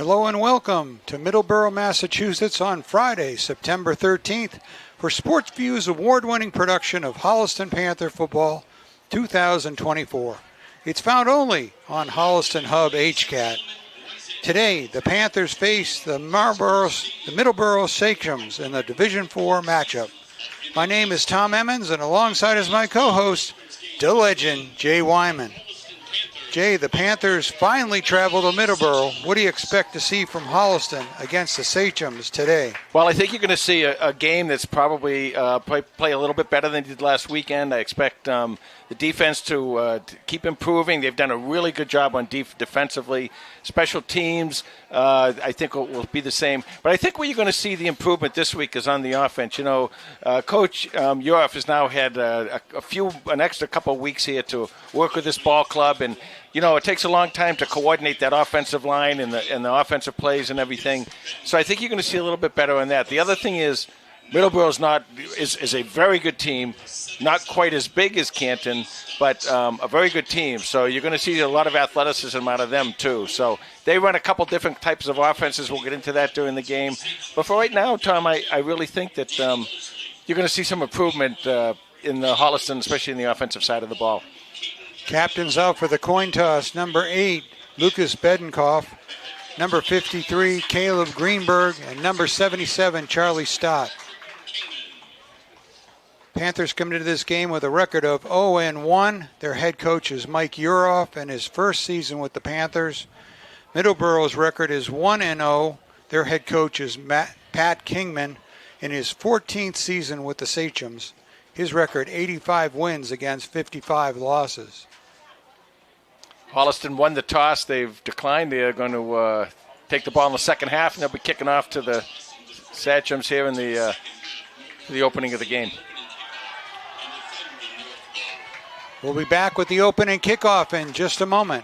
Hello and welcome to Middleboro, Massachusetts on Friday, September 13th for Sports View's award-winning production of Holliston Panther Football 2024. It's found only on Holliston Hub HCAT. Today, the Panthers face the Middleboro Sachems in the Division IV matchup. My name is Tom Emmons, and alongside is my co-host, the legend, Jay Wyman. Jay, the Panthers finally travel to Middleboro. What do you expect to see from Holliston against the Sachems today? Well, I think you're going to see a game that's probably play a little bit better than it did last weekend. I expect the defense to keep improving. They've done a really good job on defensively. Special teams, I think, will be the same. But I think where you're going to see the improvement this week is on the offense. You know, Coach Yorf has now had an extra couple of weeks here to work with this ball club. And, you know, it takes a long time to coordinate that offensive line and the offensive plays and everything. So I think you're going to see a little bit better on that. The other thing is Middleboro is a very good team, not quite as big as Canton, but a very good team. So you're going to see a lot of athleticism out of them too. So they run a couple different types of offenses. We'll get into that during the game. But for right now, Tom, I really think that you're going to see some improvement in the Holliston, especially in the offensive side of the ball. Captains out for the coin toss. Number 8, Lucas Bedenkoff. Number 53, Caleb Greenberg. And number 77, Charlie Stott. Panthers come into this game with a record of 0-1. Their head coach is Mike Uroff in his first season with the Panthers. Middleboro's record is 1-0. Their head coach is Pat Kingman in his 14th season with the Sachems. His record, 85 wins against 55 losses. Holliston won the toss. They've declined. They're going to take the ball in the second half, and they'll be kicking off to the Sachems here in the opening of the game. We'll be back with the opening kickoff in just a moment.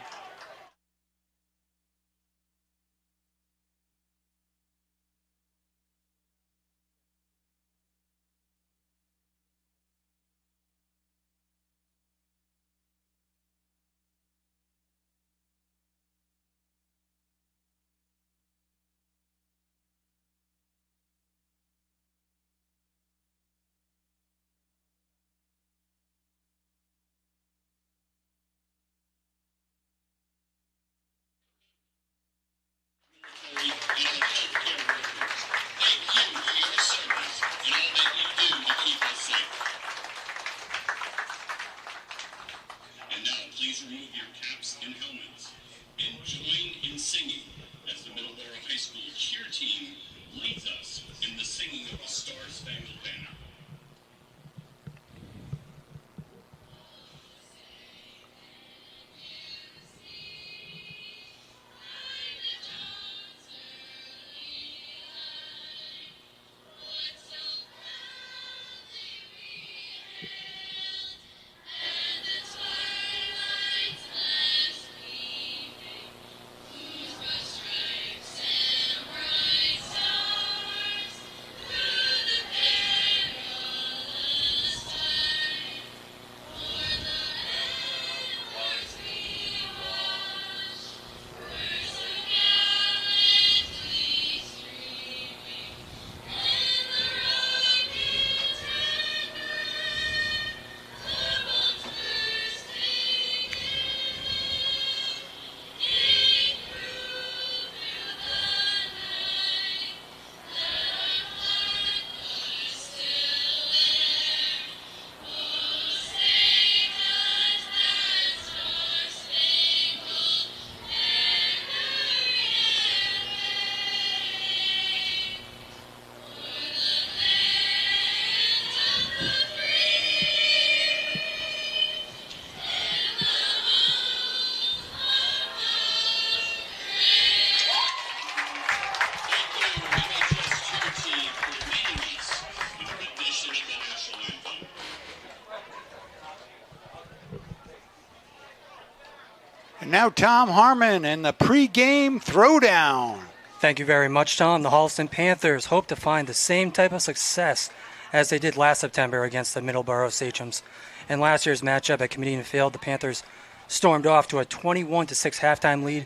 And now Tom Harmon in the pregame throwdown. Thank you very much, Tom. The Holliston Panthers hope to find the same type of success as they did last September against the Middleboro Sachems. In last year's matchup at Comedian Field, the Panthers stormed off to a 21-6 halftime lead.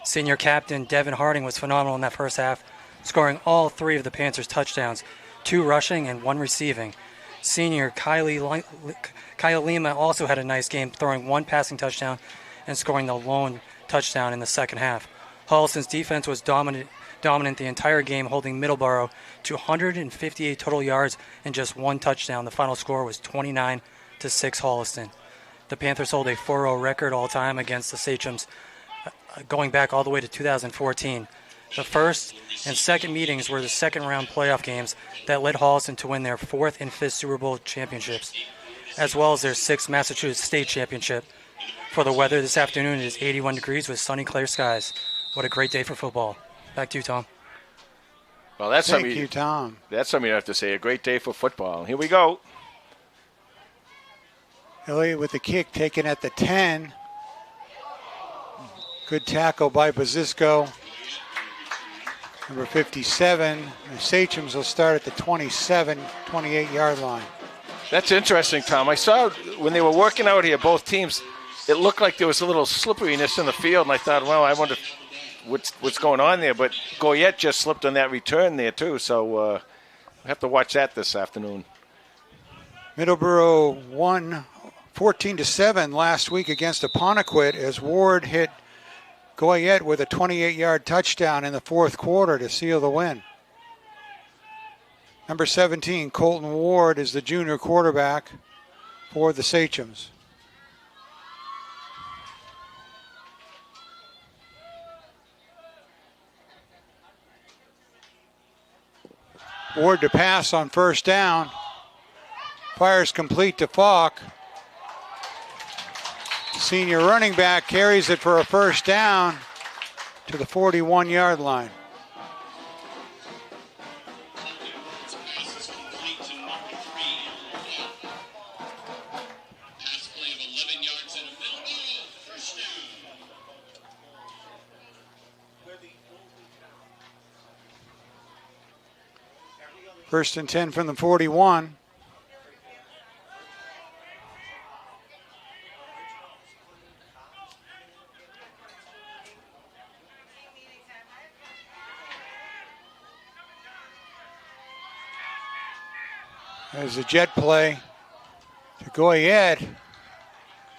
Senior captain Devin Harding was phenomenal in that first half, scoring all 3 of the Panthers' touchdowns, 2 rushing and 1 receiving. Senior Kyle Lima also had a nice game, throwing 1 passing touchdown and scoring the lone touchdown in the second half. Holliston's defense was dominant the entire game, holding Middleboro to 158 total yards and just 1 touchdown. The final score was 29-6 Holliston. The Panthers hold a 4-0 record all-time against the Sachems, going back all the way to 2014. The first and second meetings were the second-round playoff games that led Holliston to win their 4th and 5th Super Bowl championships, as well as their 6th Massachusetts State Championship. For the weather this afternoon, it is 81 degrees with sunny, clear skies. What a great day for football. Back to you, Tom. Well, that's Thank you, Tom. That's something you have to say. A great day for football. Here we go. Elliott with the kick taken at the 10. Good tackle by Bazisco. Number 57. The Sachems will start at the 28-yard line. That's interesting, Tom. I saw when they were working out here, both teams, it looked like there was a little slipperiness in the field, and I thought, well, I wonder what's going on there. But Goyette just slipped on that return there, too, so we'll have to watch that this afternoon. Middleboro won 14-7 last week against Apponequet as Ward hit Goyette with a 28-yard touchdown in the fourth quarter to seal the win. Number 17, Colton Ward, is the junior quarterback for the Sachems. Ward to pass on first down. Fires complete to Falk. Senior running back carries it for a first down to the 41-yard line. First and 10 from the 41. There's a jet play to Goyette.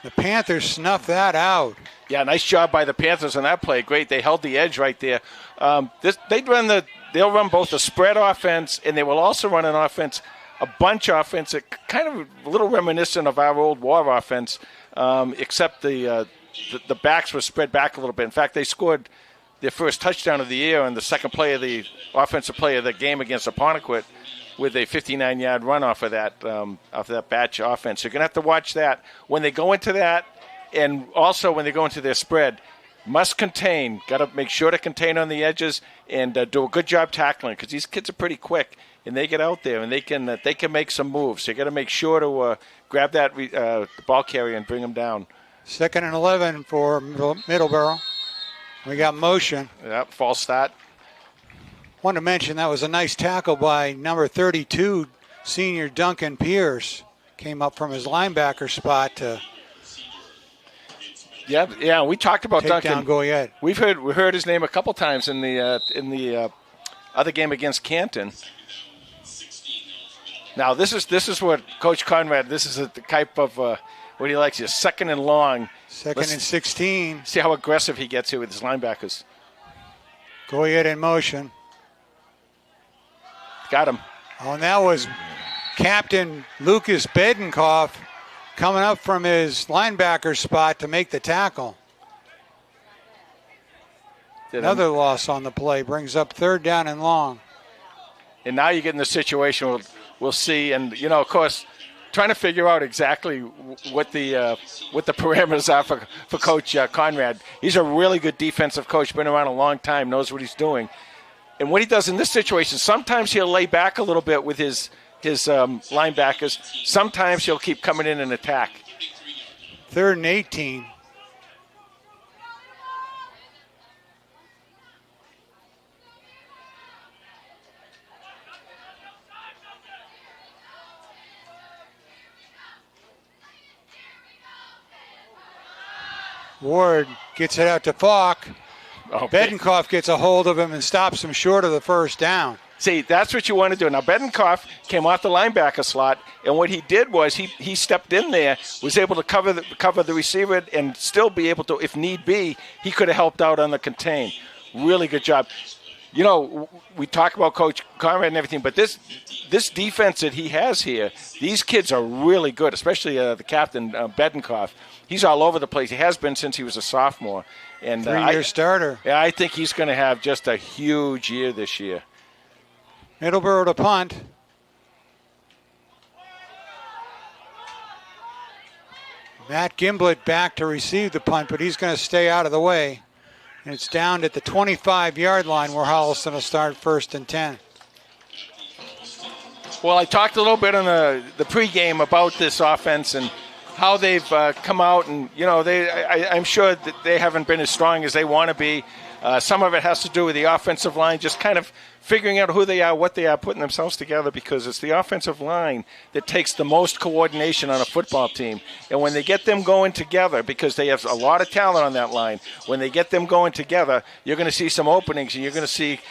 The Panthers snuffed that out. Yeah, nice job by the Panthers on that play. Great, they held the edge right there. They'll run both a spread offense, and they will also run an offense, a bunch offense, kind of a little reminiscent of our old war offense, except the backs were spread back a little bit. In fact, they scored their first touchdown of the year on the second play of the offensive play of the game against Apponequet with a 59-yard run off of that batch offense. You're going to have to watch that. When they go into that, and also when they go into their spread, must contain. Got to make sure to contain on the edges and do a good job tackling, because these kids are pretty quick, and they get out there and they can make some moves. So you got to make sure to grab that ball carrier and bring them down. 2nd and 11 for Middleboro. We got motion. Yep, false start. Want to mention that was a nice tackle by number 32, senior Duncan Pierce. Came up from his linebacker spot to Yeah, we talked about take Duncan. down Goyette. We heard his name a couple times in the other game against Canton. Now this is what Coach Conrad. This is the type of what he likes. Is 2nd and long. 2nd and 16. See how aggressive he gets here with his linebackers. Goyette in motion. Got him. Oh, and that was Captain Lucas Bedenkoff coming up from his linebacker spot to make the tackle. Another loss on the play brings up 3rd down and long. And now you get in the situation we'll see, and of course, trying to figure out exactly what the parameters are for Coach Conrad. He's a really good defensive coach, been around a long time, knows what he's doing. And what he does in this situation, sometimes he'll lay back a little bit with his linebackers. Sometimes he'll keep coming in and attack. 3rd and 18. Ward gets it out to Falk. Bedenkoff gets a hold of him and stops him short of the first down. See, that's what you want to do. Now, Bedenkoff came off the linebacker slot, and what he did was he stepped in there, was able to cover the receiver, and still be able to, if need be, he could have helped out on the contain. Really good job. You know, we talk about Coach Conrad and everything, but this defense that he has here, these kids are really good, especially the captain, Bedenkoff. He's all over the place. He has been since he was a sophomore. And 3-year starter. Yeah, I think he's going to have just a huge year this year. Middleboro to punt. Matt Gimblett back to receive the punt, but he's going to stay out of the way. And it's down at the 25-yard line where Holliston will start 1st and 10. Well, I talked a little bit on the pregame about this offense and how they've come out. And, you know, I'm sure that they haven't been as strong as they want to be. Some of it has to do with the offensive line, just kind of figuring out who they are, what they are, putting themselves together, because it's the offensive line that takes the most coordination on a football team. And when they get them going together, because they have a lot of talent on that line, when they get them going together, you're going to see some openings, and you're going to see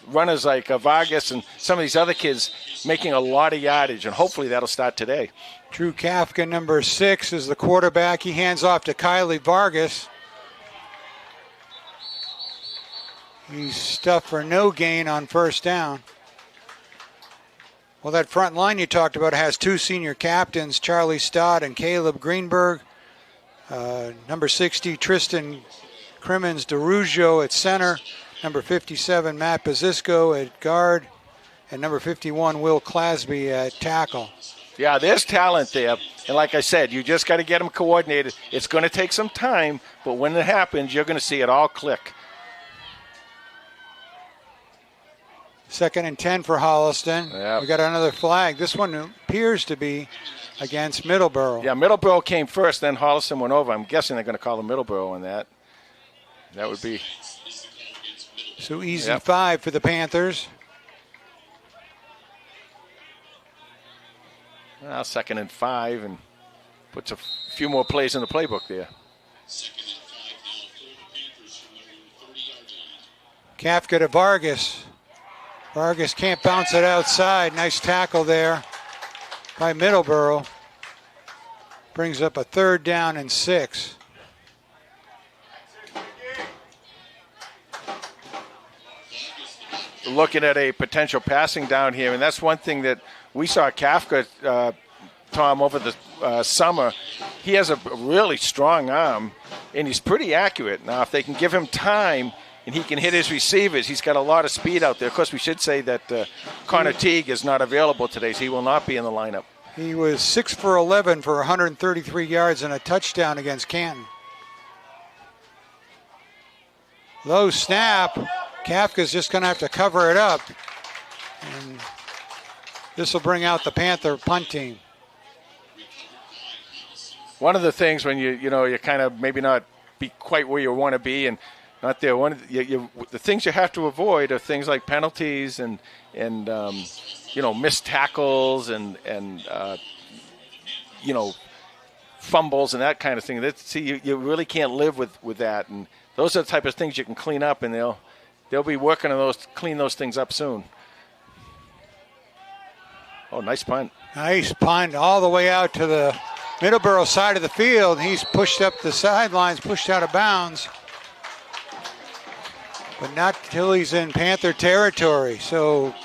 runners like Vargas and some of these other kids making a lot of yardage, and hopefully that'll start today. Drew Kafka, number 6, is the quarterback. He hands off to Kylie Vargas. He's stuffed for no gain on 1st down. Well, that front line you talked about has 2 senior captains, Charlie Stott and Caleb Greenberg. Number 60, Tristan Crimmins DeRugio at center. Number 57, Matt Bazisco at guard. And number 51, Will Clasby at tackle. Yeah, there's talent there. And like I said, you just got to get them coordinated. It's going to take some time, but when it happens, you're going to see it all click. 2nd and 10 for Holliston. Yep. We got another flag. This one appears to be against Middleboro. Yeah, Middleboro came first, then Holliston went over. I'm guessing they're going to call the Middleboro on that. That would be. So easy 5 for the Panthers. Well, 2nd and 5, and puts a few more plays in the playbook there. Kafka to Vargas. Vargas can't bounce it outside. Nice tackle there by Middleboro. Brings up a 3rd down and 6. Looking at a potential passing down here, and that's one thing that we saw Kafka, Tom, over the summer. He has a really strong arm, and he's pretty accurate. Now, if they can give him time and he can hit his receivers, he's got a lot of speed out there. Of course, we should say that Connor Teague is not available today, so he will not be in the lineup. He was 6 for 11 for 133 yards and a touchdown against Canton. Low snap. Kafka's just going to have to cover it up. And this will bring out the Panther punt team. One of the things when you're kind of maybe not be quite where you want to be and not there. The things you have to avoid are things like penalties and missed tackles and fumbles and that kind of thing. You really can't live with that, and those are the type of things you can clean up, and they'll be working on those, clean those things up soon. Oh, nice punt. Nice punt all the way out to the Middleboro side of the field. He's pushed up the sidelines, pushed out of bounds. But not till he's in Panther territory. So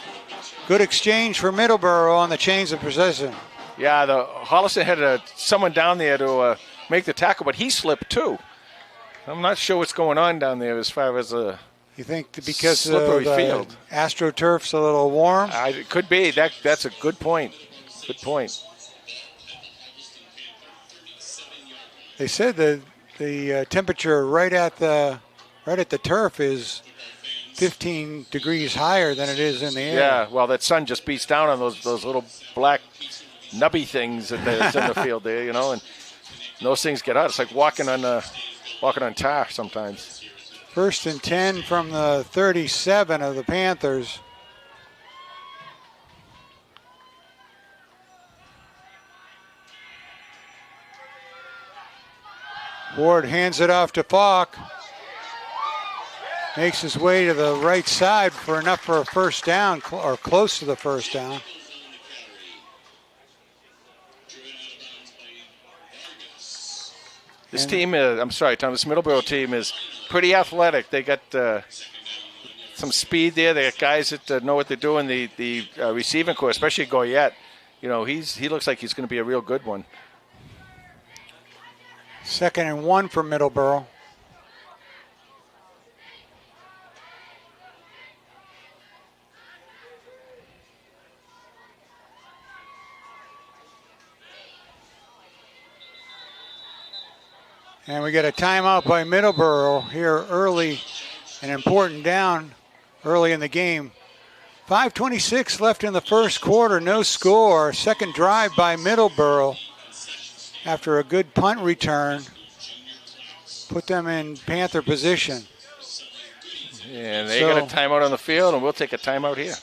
good exchange for Middleboro on the chains of possession. Yeah, the Holliston had someone down there to make the tackle, but he slipped too. I'm not sure what's going on down there as far as a You think because slippery the field. AstroTurf's a little warm? It could be. That's a good point. Good point. They said that the temperature right at the turf is 15 degrees higher than it is in the air. Yeah, well, that sun just beats down on those little black nubby things that's in the field there, and those things get hot. It's like walking on tar sometimes. 1st and 10 from the 37 of the Panthers. Ward hands it off to Falk. Makes his way to the right side for enough for a first down, or close to the first down. This team is, I'm sorry, Tom, this Middleboro team is pretty athletic. They got some speed there. They got guys that know what they're doing. The receiving core, especially Goyette, he looks like he's going to be a real good one. 2nd and 1 for Middleboro. And we get a timeout by Middleboro here early, an important down early in the game. 5:26 left in the first quarter, no score. Second drive by Middleboro after a good punt return. Put them in Panther position. And they got a timeout on the field, and we'll take a timeout here.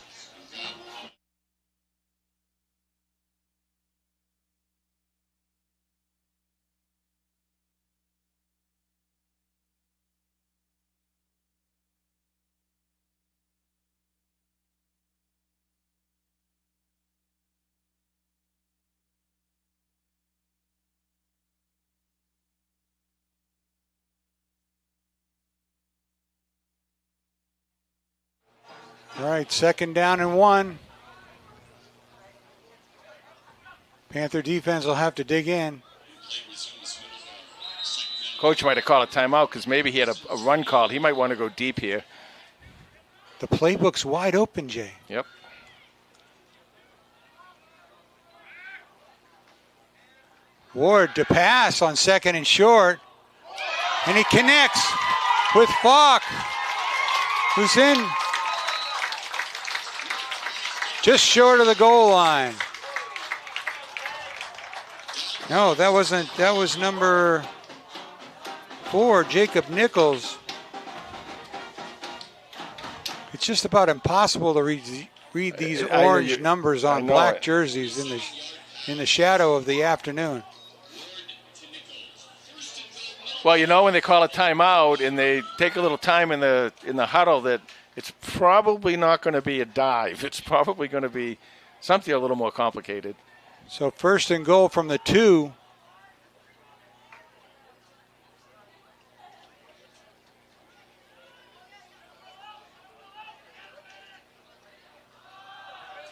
All right, 2nd down and 1. Panther defense will have to dig in. Coach might have called a timeout because maybe he had a run called. He might want to go deep here. The playbook's wide open, Jay. Yep. Ward to pass on 2nd and short. And he connects with Falk, who's in just short of the goal line. No, that was number 4, Jacob Nichols. It's just about impossible to read these orange numbers on black jerseys in the shadow of the afternoon. Well, when they call a timeout and they take a little time in the huddle, that it's probably not going to be a dive. It's probably going to be something a little more complicated. So 1st and goal from the 2.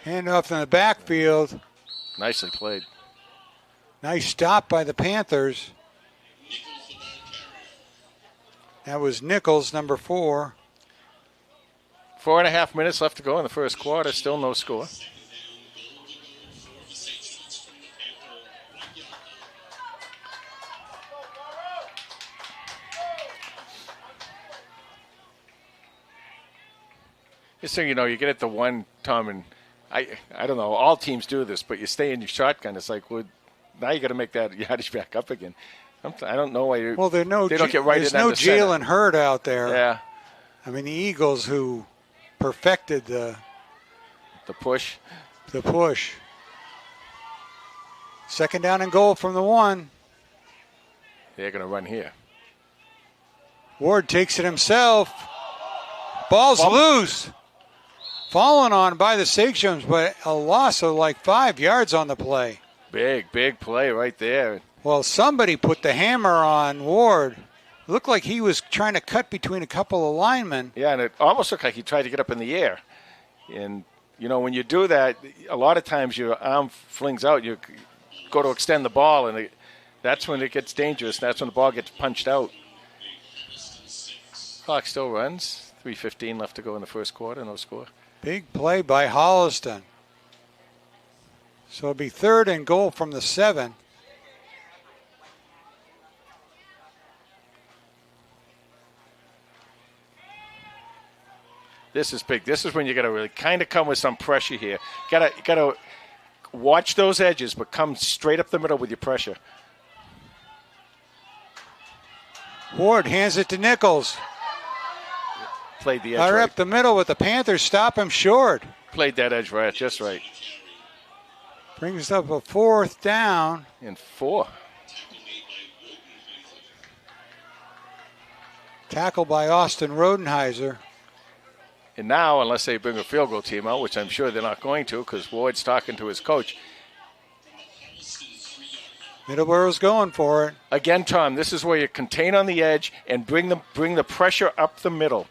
Handoff in the backfield. Nicely played. Nice stop by the Panthers. That was Nichols, number 4. 4.5 minutes left to go in the first quarter. Still no score. Just so you know, you get it to one, Tom, and I don't know, all teams do this, but you stay in your shotgun. It's like, well, now you got to make that yardage back up again. I don't know why you. Well, they don't get right. There's no Jalen Hurd out there. Yeah. I mean, the Eagles who perfected the push. The push. 2nd down and goal from the 1. They're going to run here. Ward takes it himself. Ball's loose. Fallen on by the Sachems, but a loss of like 5 yards on the play. Big play right there. Well, somebody put the hammer on Ward. It looked like he was trying to cut between a couple of linemen. Yeah, and it almost looked like he tried to get up in the air. And, when you do that, a lot of times your arm flings out. You go to extend the ball, and that's when it gets dangerous. That's when the ball gets punched out. Clock still runs. 3:15 left to go in the first quarter. No score. Big play by Holliston. So it'll be 3rd and goal from the 7. This is big. This is when you got to really kind of come with some pressure here. Got to watch those edges, but come straight up the middle with your pressure. Ward hands it to Nichols. Played the edge right. Up the middle with the Panthers. Stop him short. Played that edge right, just right. Brings up a 4th down. And 4. Tackle by Austin Rodenheiser. And now, unless they bring a field goal team out, which I'm sure they're not going to because Ward's talking to his coach. Middleboro's going for it. Again, Tom, this is where you contain on the edge and bring the pressure up the middle.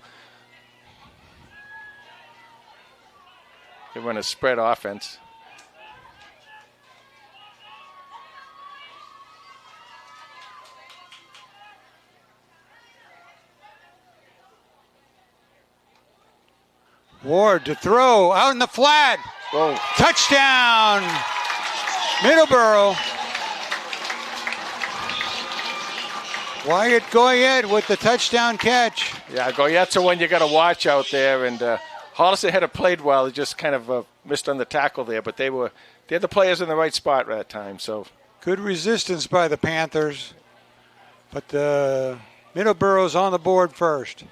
They run a spread offense. Ward to throw, out in the flat. Whoa. Touchdown, Middleboro. Wyatt Goyette with the touchdown catch. Yeah, Goyette's the one you got to watch out there. And Holliston had played well. They just kind of missed on the tackle there. But they had the players in the right spot at that time. So good resistance by the Panthers. But Middleboro's on the board first.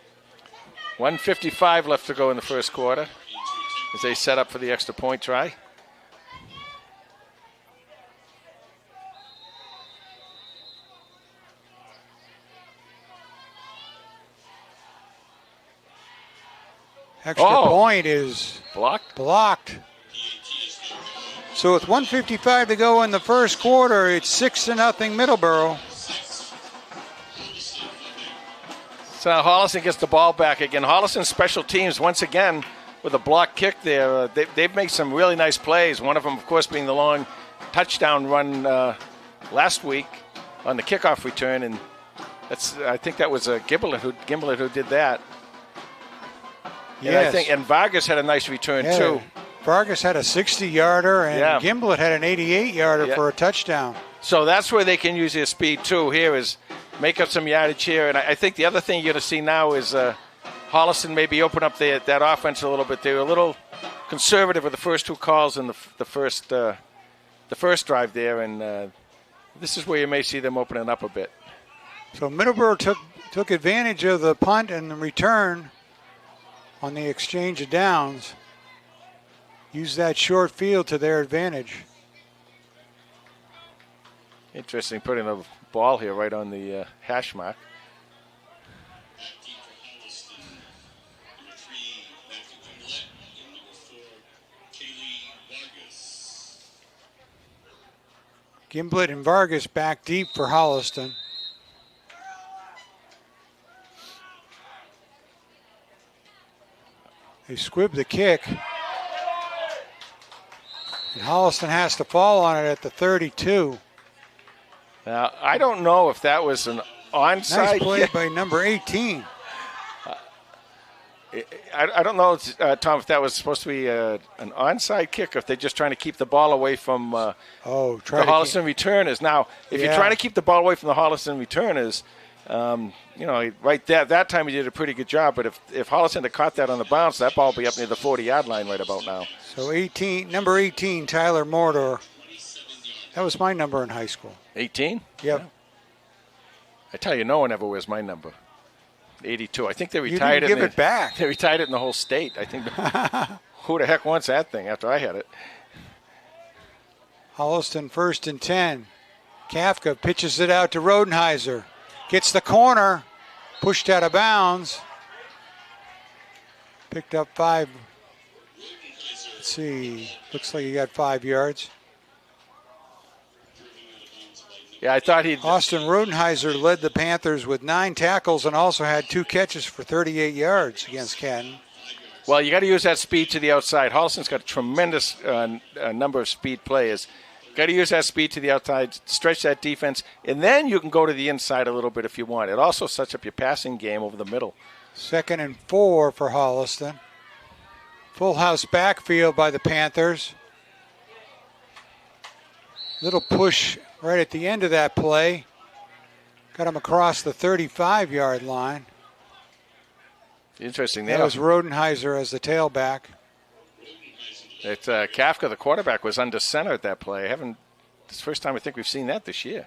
1:55 left to go in the first quarter as they set up for the extra point try. Extra point is blocked. So with 1:55 to go in the first quarter, it's 6-0 Middleboro. So now Holliston gets the ball back again. Holliston special teams once again with a block kick there. They've made some really nice plays. One of them, of course, being the long touchdown run last week on the kickoff return, and I think that was Gimblett who did that. Yes. And Vargas had a nice return too. Vargas had a 60-yarder, and Gimblett had an 88-yarder for a touchdown. So that's where they can use their speed too. Here is make up some yardage here. And I think the other thing you're going to see now is Holliston maybe open up that offense a little bit. They were a little conservative with the first two calls in the first drive there, and this is where you may see them opening up a bit. So Middleboro took advantage of the punt and the return on the exchange of downs. Use that short field to their advantage. Interesting, putting a ball here right on the hash mark. Gimblett and Vargas back deep for Holliston. They squib the kick. And Holliston has to fall on it at the 32. Now, I don't know if that was an onside nice play kick by number 18. I don't know, Tom, if that was supposed to be an onside kick, or if they're just trying to keep the ball away from the Holliston returners. Now, if you're trying to keep the ball away from the Holliston returners, right there, that time he did a pretty good job. But if Holliston had caught that on the bounce, that ball would be up near the 40-yard line right about now. So number 18, Tyler Mordor. That was my number in high school. 18? Yep. Yeah. I tell you, no one ever wears my number. 82. I think they retired it. You didn't give it back. They retired it in the whole state. I think. Who the heck wants that thing after I had it? Holliston 1st and 10. Kafka pitches it out to Rodenheiser. Gets the corner. Pushed out of bounds. Picked up 5. Let's see. Looks like he got 5 yards. Yeah, I thought Austin Rodenheiser led the Panthers with 9 tackles and also had 2 catches for 38 yards against Canton. Well, you got to use that speed to the outside. Holliston's got a tremendous number of speed players. Got to use that speed to the outside, stretch that defense, and then you can go to the inside a little bit if you want. It also sets up your passing game over the middle. 2nd and 4 for Holliston. Full house backfield by the Panthers. Little push right at the end of that play. Got him across the 35-yard line. Interesting. That was Rodenheiser as the tailback. Kafka, the quarterback, was under center at that play. It's the first time I think we've seen that this year.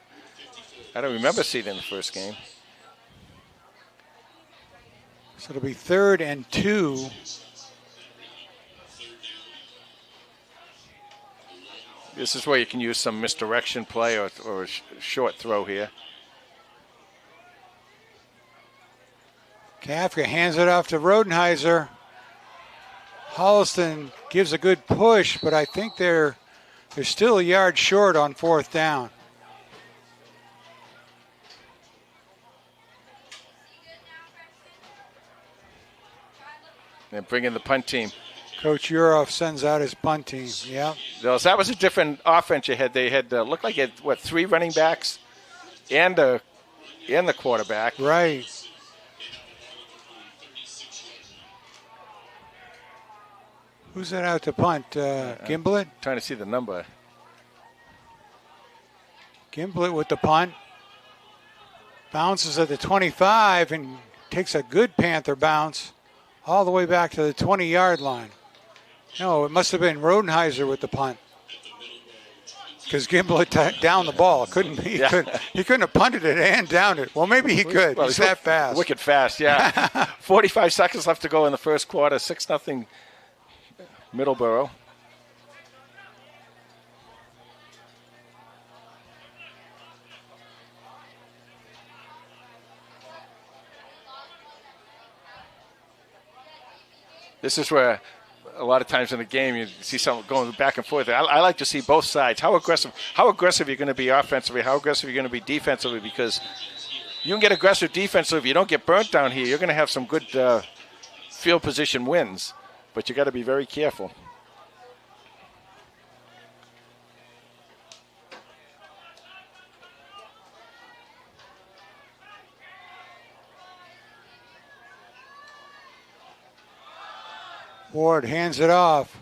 I don't remember seeing it in the first game. So it'll be 3rd and 2. This is where you can use some misdirection play or a short throw here. Kafka hands it off to Rodenheiser. Holliston gives a good push, but I think they're still a yard short on 4th down. And bring in the punt team. Coach Uroff sends out his punt team. Yeah. So that was a different offense you had. They had looked like it had, 3 running backs and the quarterback. Right. Who's that out to punt? Gimblett? Trying to see the number. Gimblett with the punt. Bounces at the 25 and takes a good Panther bounce all the way back to the 20-yard line. No, it must have been Rodenheiser with the punt. Because Gimblett down the ball. He couldn't have punted it and downed it. Well, maybe he could. Well, he's that fast. Wicked fast, yeah. 45 seconds left to go in the first quarter. 6-0 Middleboro. This is where a lot of times in the game you see someone going back and forth. I like to see both sides. How aggressive you're going to be offensively, how aggressive you're going to be defensively, because you can get aggressive defensively. If you don't get burnt down here, you're going to have some good field position wins, but you got to be very careful. Ward hands it off.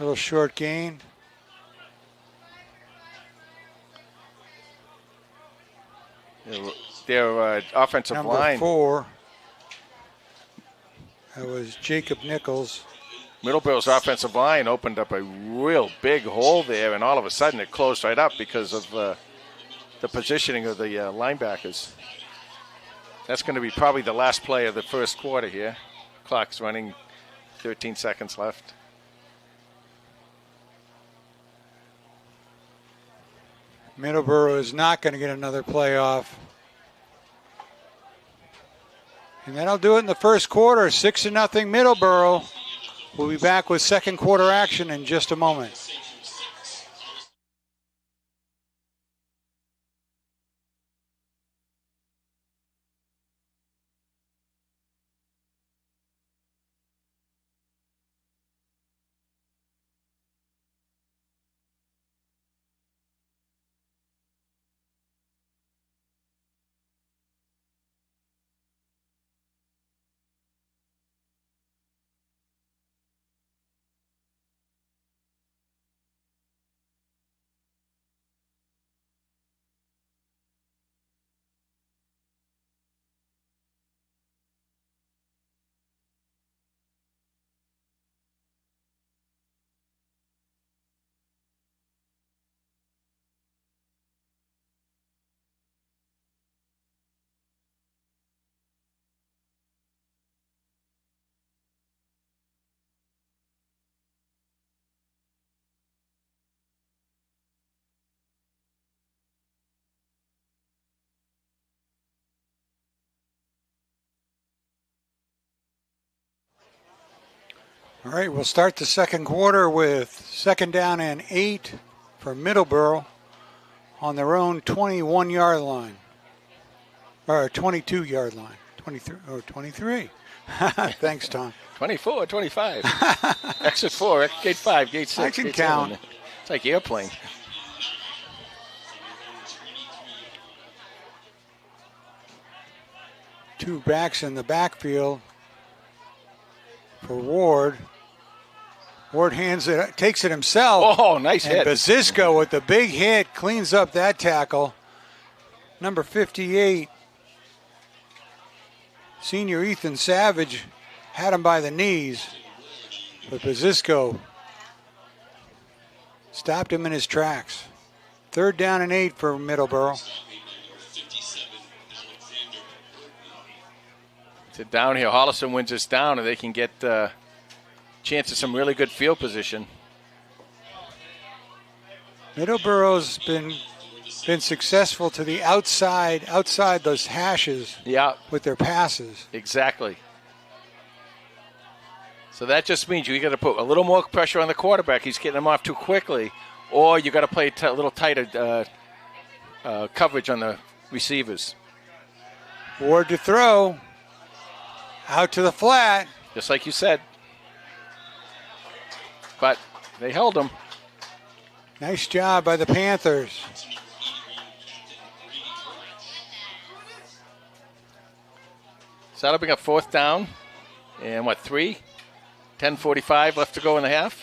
Little short gain. Their offensive Number line. 4. That was Jacob Nichols. Middleboro's offensive line opened up a real big hole there, and all of a sudden it closed right up because of the positioning of the linebackers. That's going to be probably the last play of the first quarter here. Clock's running. 13 seconds left. Middleboro is not going to get another playoff. And that'll do it in the first quarter. 6-0 Middleboro. We'll be back with second quarter action in just a moment. All right, we'll start the second quarter with 2nd down and 8 for Middleboro on their own 21-yard line. Or 22-yard line. 23. Oh, 23. Thanks, Tom. 24, 25. Exit 4, gate 5, gate 6. I can gate count. 7. It's like airplane. Two backs in the backfield for Ward. Ward hands it, takes it himself. Oh, nice hit. And Bazisco with the big hit cleans up that tackle. Number 58, senior Ethan Savage, had him by the knees. But Bazisco stopped him in his tracks. 3rd down and 8 for Middleboro. To down here, Holliston wins this down, and they can get chance of some really good field position. Middleboro's been been successful to the outside those hashes with their passes. Exactly. So that just means you got to put a little more pressure on the quarterback. He's getting him off too quickly. Or you got to play a little tighter coverage on the receivers. Ward to throw. Out to the flat. Just like you said. But they held him. Nice job by the Panthers. So that'll bring up 4th down. And 3? 10:45 left to go in the half.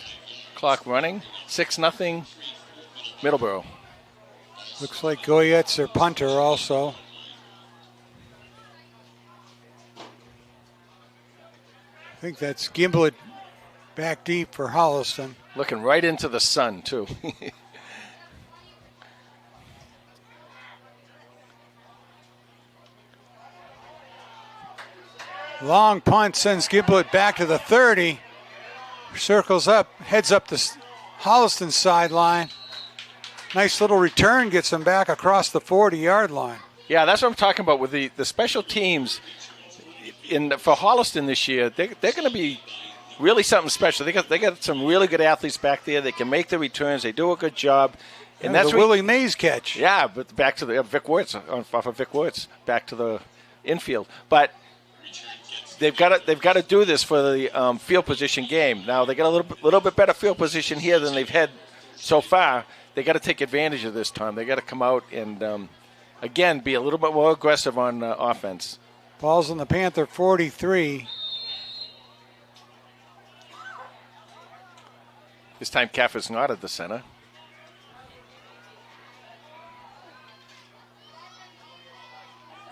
Clock running. 6-0 Middleboro. Looks like Goyette's their punter also. I think that's Gimblett back deep for Holliston. Looking right into the sun, too. Long punt sends Gimblett back to the 30. Circles up, heads up the Holliston sideline. Nice little return gets him back across the 40-yard line. Yeah, that's what I'm talking about with the special teams. For Holliston this year, they're going to be really something special. They got some really good athletes back there. They can make the returns. They do a good job. And that's the Willie Mays catch. Yeah, but back to the Vic Wirtz, off of Vic Wirtz, back to the infield. But they've got to do this for the field position game. Now they got a little bit better field position here than they've had so far. They got to take advantage of this time. They got to come out and again be a little bit more aggressive on offense. Ball's on the Panther 43. This time Kaffer's not at the center.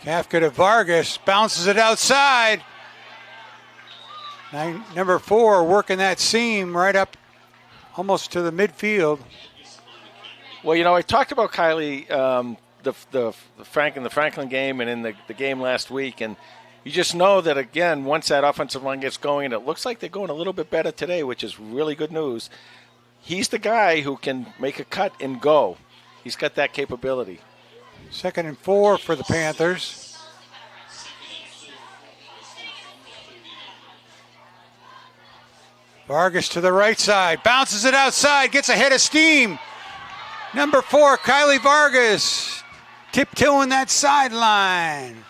Kafka to Vargas, bounces it outside. Number 4 working that seam right up almost to the midfield. Well, I talked about Kylie the Franklin game and in the game last week, and you just know that, again, once that offensive line gets going, and it looks like they're going a little bit better today, which is really good news. He's the guy who can make a cut and go. He's got that capability. 2nd and 4 for the Panthers. Vargas to the right side, bounces it outside, gets ahead of steam. Number 4, Kylie Vargas, tiptoeing that sideline.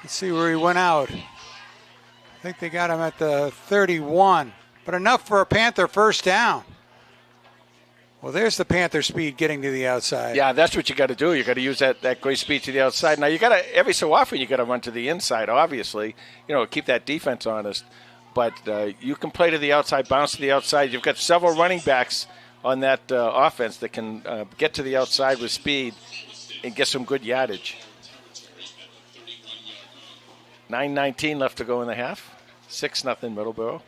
Let's see where he went out. I think they got him at the 31, but enough for a Panther first down. Well, there's the Panther speed getting to the outside. Yeah, that's what you got to do. You got to use that great speed to the outside. Now, you got to every so often you got to run to the inside, obviously, keep that defense honest. But you can play to the outside, bounce to the outside. You've got several running backs on that offense that can get to the outside with speed and get some good yardage. 9:19 left to go in the half. 6-0 Middleboro.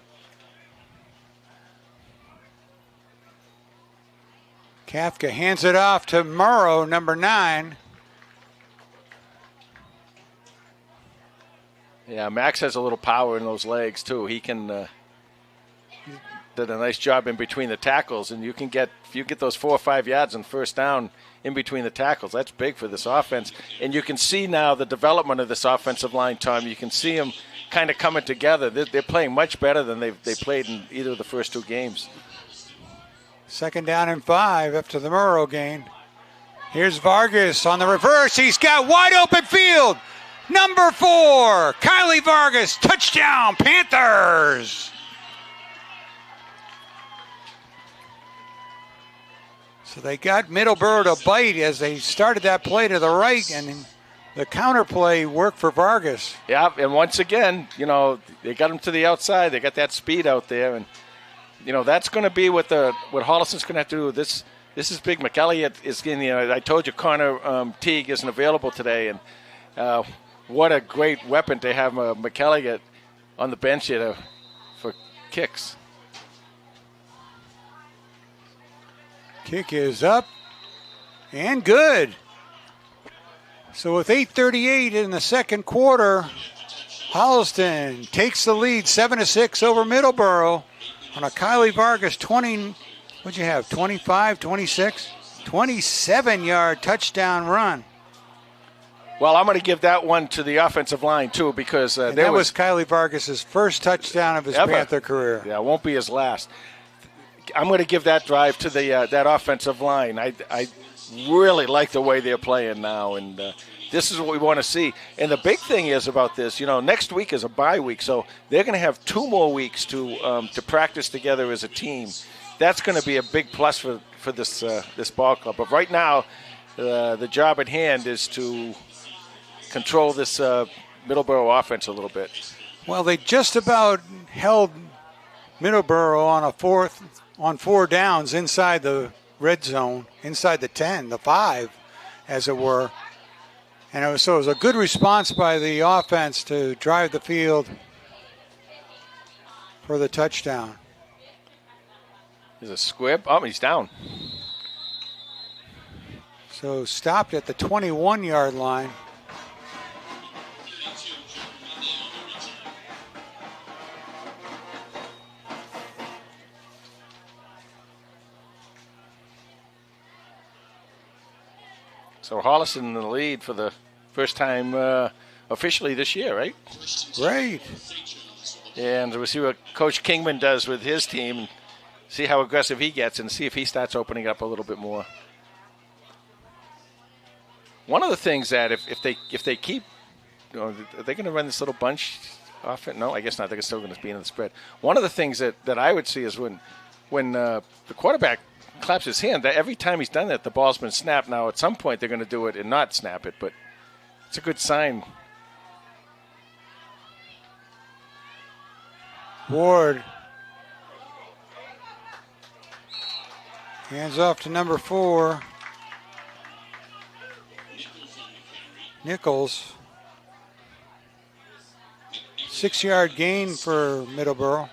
Kafka hands it off to Morrow, number 9. Yeah, Max has a little power in those legs, too. He can did a nice job in between the tackles, and if you get those 4 or 5 yards on first down in between the tackles, that's big for this offense. And you can see now the development of this offensive line, Tom. You can see them kind of coming together. They're playing much better than they played in either of the first 2 games. 2nd down and 5 after the Morrow gain. Here's Vargas on the reverse. He's got wide open field. Number 4, Kylie Vargas, touchdown, Panthers. So they got Middleboro to bite as they started that play to the right, and the counter play worked for Vargas. Yeah, and once again, they got him to the outside. They got that speed out there, and that's going to be what Holliston's going to have to do. This is big. McElliott is getting. I told you Connor Teague isn't available today, and what a great weapon to have McElliott on the bench here for kicks. Kick is up and good. So with 8:38 in the second quarter, Holliston takes the lead 7-6 over Middleboro on a Kylie Vargas 25, 26? 27-yard touchdown run. Well, I'm going to give that one to the offensive line, too, because that was Kylie Vargas' first touchdown of his Panther career. Yeah, it won't be his last. I'm going to give that drive to the that offensive line. I really like the way they're playing now, and this is what we want to see. And the big thing is about this, next week is a bye week, so they're going to have 2 more weeks to practice together as a team. That's going to be a big plus for this ball club. But right now, the job at hand is to control this Middleboro offense a little bit. Well, they just about held Middleboro on 4 downs inside the red zone, inside the 10, the 5, as it were. And it was a good response by the offense to drive the field for the touchdown. There's a squib. Oh, he's down. So stopped at the 21-yard line. So Holliston in the lead for the first time officially this year, right? Great. And we'll see what Coach Kingman does with his team, see how aggressive he gets, and see if he starts opening up a little bit more. One of the things that if they keep, are they going to run this little bunch off it? No, I guess not. They're still going to be in the spread. One of the things that I would see is when the quarterback claps his hand, that every time he's done that, the ball's been snapped. Now, at some point, they're going to do it and not snap it, but it's a good sign. Ward. Hands off to number 4. Nichols. 6-yard gain for Middleboro.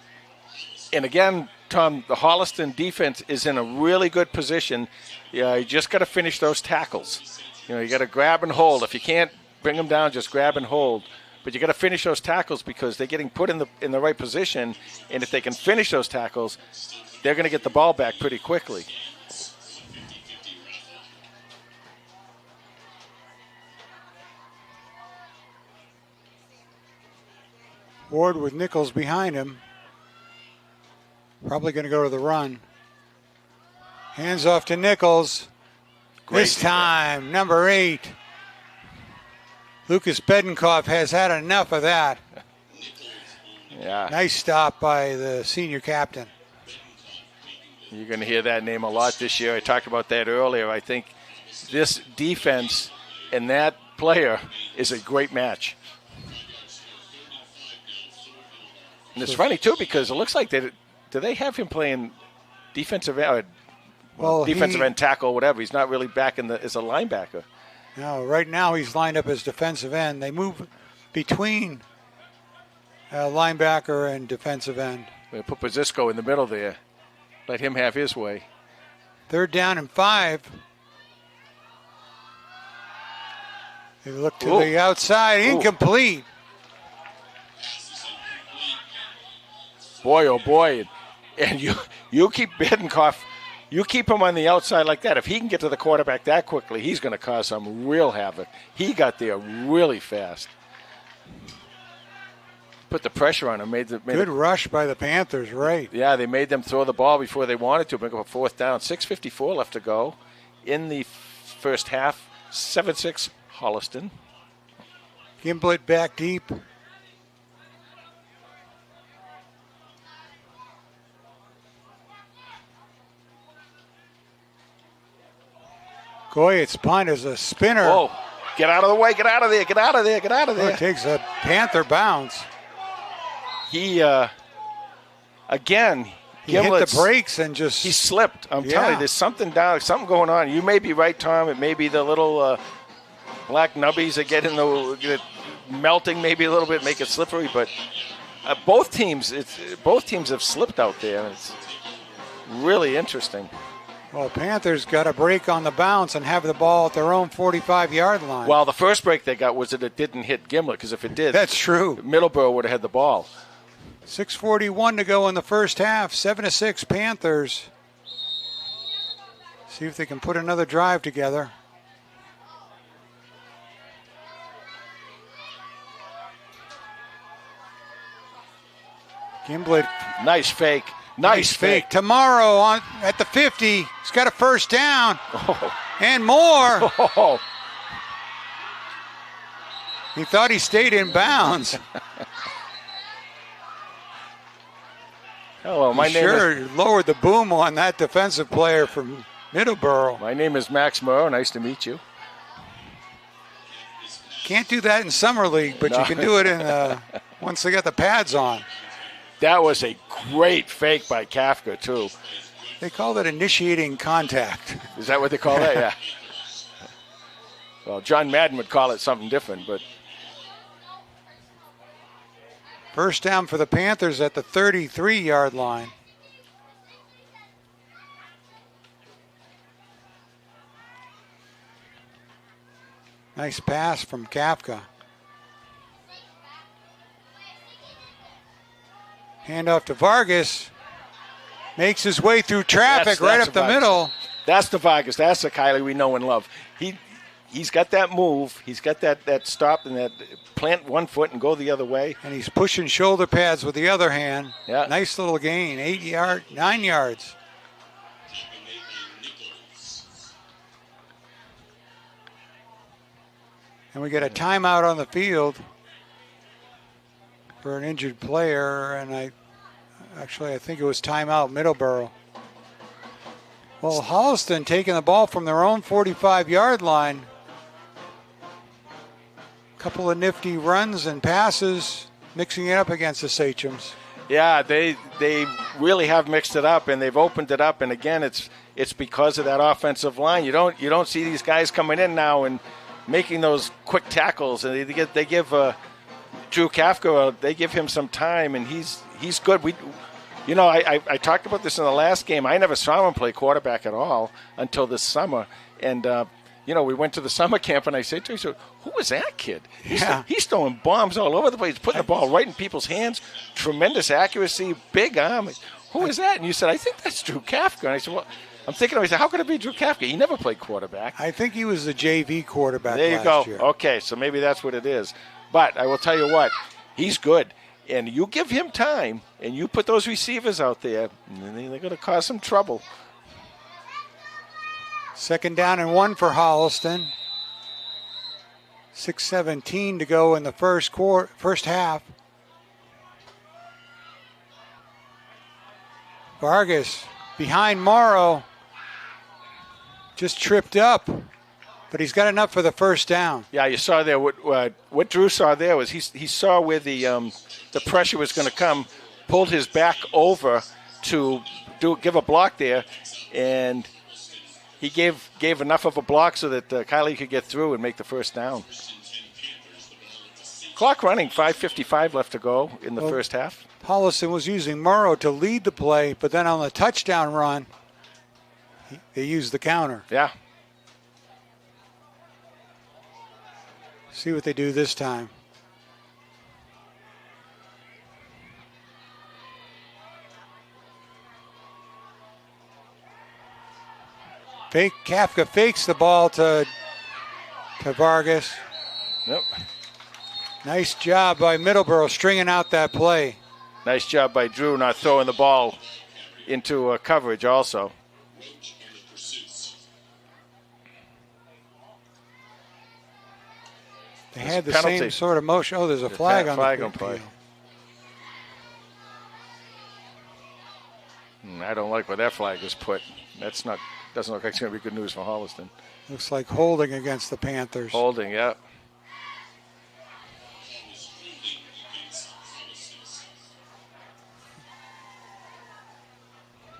And again, Tom, the Holliston defense is in a really good position. You just got to finish those tackles. You got to grab and hold. If you can't bring them down, just grab and hold. But you got to finish those tackles because they're getting put in the right position. And if they can finish those tackles, they're going to get the ball back pretty quickly. Ward with Nichols behind him. Probably going to go to the run. Hands off to Nichols. Great. This time, number 8. Lucas Bedenkoff has had enough of that. Yeah. Nice stop by the senior captain. You're going to hear that name a lot this year. I talked about that earlier. I think this defense and that player is a great match. And it's funny, too, because it looks like do they have him playing defensive end, defensive end tackle, whatever? He's not really back as a linebacker. No, right now he's lined up as defensive end. They move between linebacker and defensive end. They put Pazisco in the middle there. Let him have his way. 3rd down and 5. They look to the outside. Incomplete. Boy, oh boy. And you keep Bedenkoff, you keep him on the outside like that. If he can get to the quarterback that quickly, he's going to cause some real havoc. He got there really fast. Put the pressure on him. Good rush by the Panthers, right. Yeah, they made them throw the ball before they wanted to. Bring up a 4th down. 6:54 left to go in the first half. 7-6 Holliston. Gimblett back deep. Goyet's punt is a spinner. Whoa. Get out of the way. Get out of there. Get out of there. Get out of there. It takes a Panther bounce. He, again, he hit the brakes and just... He slipped. I'm telling you, there's something going on. You may be right, Tom. It may be the little black nubbies that get melting maybe a little bit, make it slippery. But both teams have slipped out there. And it's really interesting. Well, Panthers got a break on the bounce and have the ball at their own 45-yard line. Well, the first break they got was that it didn't hit Gimlet, because if it did, that's true. Middleboro would have had the ball. 6:41 to go in the first half. 7-6 Panthers. See if they can put another drive together. Gimblett. Nice fake. Nice fake. Tomorrow at the 50. He's got a first down. And more. He thought he stayed in bounds. Hello, my name is... lowered the boom on that defensive player from Middleboro. My name is Max Moreau. Nice to meet you. Can't do that in Summer League, but you can do it in once they got the pads on. That was a great fake by Kafka, too. They call it initiating contact. Is that what they call that? Yeah. Well, John Madden would call it something different, but... First down for the Panthers at the 33-yard line. Nice pass from Kafka. Handoff to Vargas. Makes his way through traffic right up the middle. That's the Vargas. That's the Kylie we know and love. He's got that move. He's got that stop and that plant one foot and go the other way. And he's pushing shoulder pads with the other hand. Yeah. Nice little gain. 9 yards. And we get a timeout on the field for an injured player, and I think it was timeout Middleboro. Well, Holliston taking the ball from their own 45-yard line. Couple of nifty runs and passes, mixing it up against the Sachems. Yeah, they really have mixed it up, and they've opened it up. And again, it's because of that offensive line. You don't see these guys coming in now and making those quick tackles, and they give Drew Kafka, they give him some time, and he's good. I talked about this in the last game. I never saw him play quarterback at all until this summer, and we went to the summer camp, and I said to him, "Who was that kid? He's throwing bombs all over the place, putting the ball right in people's hands, tremendous accuracy, big arm. Who is that?" And you said, "I think that's Drew Kafka." And I said, "Well." I'm thinking, how could it be Drew Kafka? He never played quarterback. I think he was the JV quarterback there you last go. year. Okay, so maybe that's what it is. But I will tell you what, he's good. And you give him time, and you put those receivers out there, and they're going to cause some trouble. Second down and 1 for Holliston. 6:17 to go in the first half. Vargas behind Morrow. Just tripped up, but he's got enough for the first down. Yeah, you saw there what Drew saw there was he saw where the pressure was going to come, pulled his back over to give a block there, and he gave enough of a block so that Kylie could get through and make the first down. Clock running, 5:55 left to go in the first half. Holliston was using Morrow to lead the play, but then on the touchdown run, they used the counter. Yeah. See what they do this time. Kafka fakes the ball to Vargas. Yep. Nice job by Middleboro stringing out that play. Nice job by Drew not throwing the ball into coverage also. They had the same sort of motion. Oh, there's a flag on the play. I don't like where that flag is put. Doesn't look like it's going to be good news for Holliston. Looks like holding against the Panthers. Holding, yeah.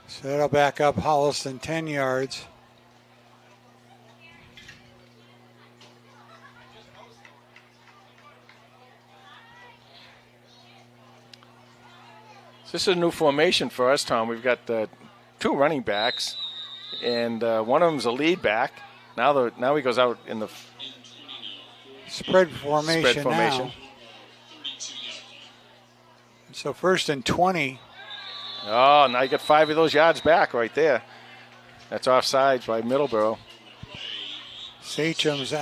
So that'll back up Holliston 10 yards. This is a new formation for us, Tom. We've got 2 running backs, and one of them's a lead back. Now he goes out in the spread formation. Now. So 1st and 20. Oh, now you got 5 of those yards back right there. That's offsides by Middleboro. Sachem's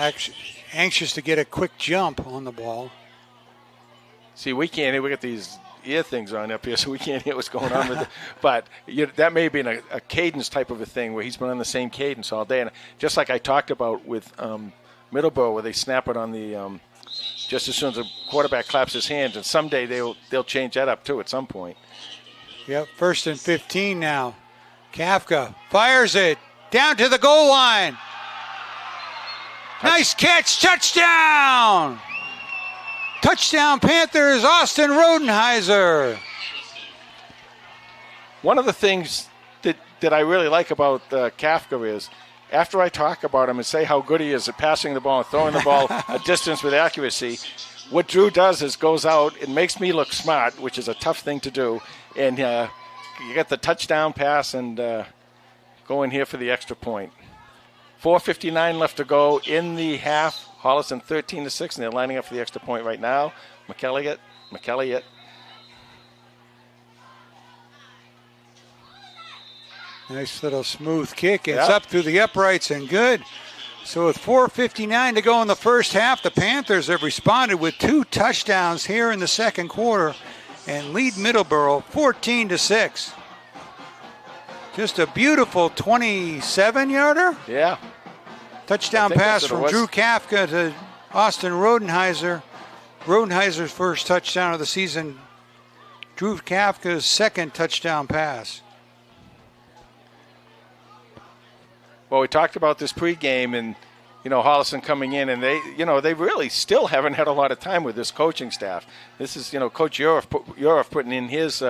anxious to get a quick jump on the ball. See, we can't hear. We got these ear things on up here, so we can't hear what's going on with it. But that may have been a cadence type of a thing where he's been on the same cadence all day. And just like I talked about with Middleboro, where they snap it on the just as soon as the quarterback claps his hands, and someday they'll change that up too at some point. Yep, 1st and 15 now. Kafka fires it down to the goal line. Nice catch, touchdown! Touchdown Panthers, Austin Rodenheiser. One of the things that I really like about Kafka is, after I talk about him and say how good he is at passing the ball and throwing the ball a distance with accuracy, what Drew does is goes out and makes me look smart, which is a tough thing to do, and you get the touchdown pass and go in here for the extra point. 4:59 left to go in the half. Holliston 13-6, and they're lining up for the extra point right now. McElligott. Nice little smooth kick. It's up through the uprights and good. So with 4:59 to go in the first half, the Panthers have responded with 2 touchdowns here in the second quarter and lead Middleboro 14-6. Just a beautiful 27-yarder. Yeah. Touchdown pass from Drew Kafka to Austin Rodenheiser. Rodenheiser's first touchdown of the season. Drew Kafka's second touchdown pass. Well, we talked about this pregame and, Holliston coming in, and they really still haven't had a lot of time with this coaching staff. This is, Coach Yoroff putting in his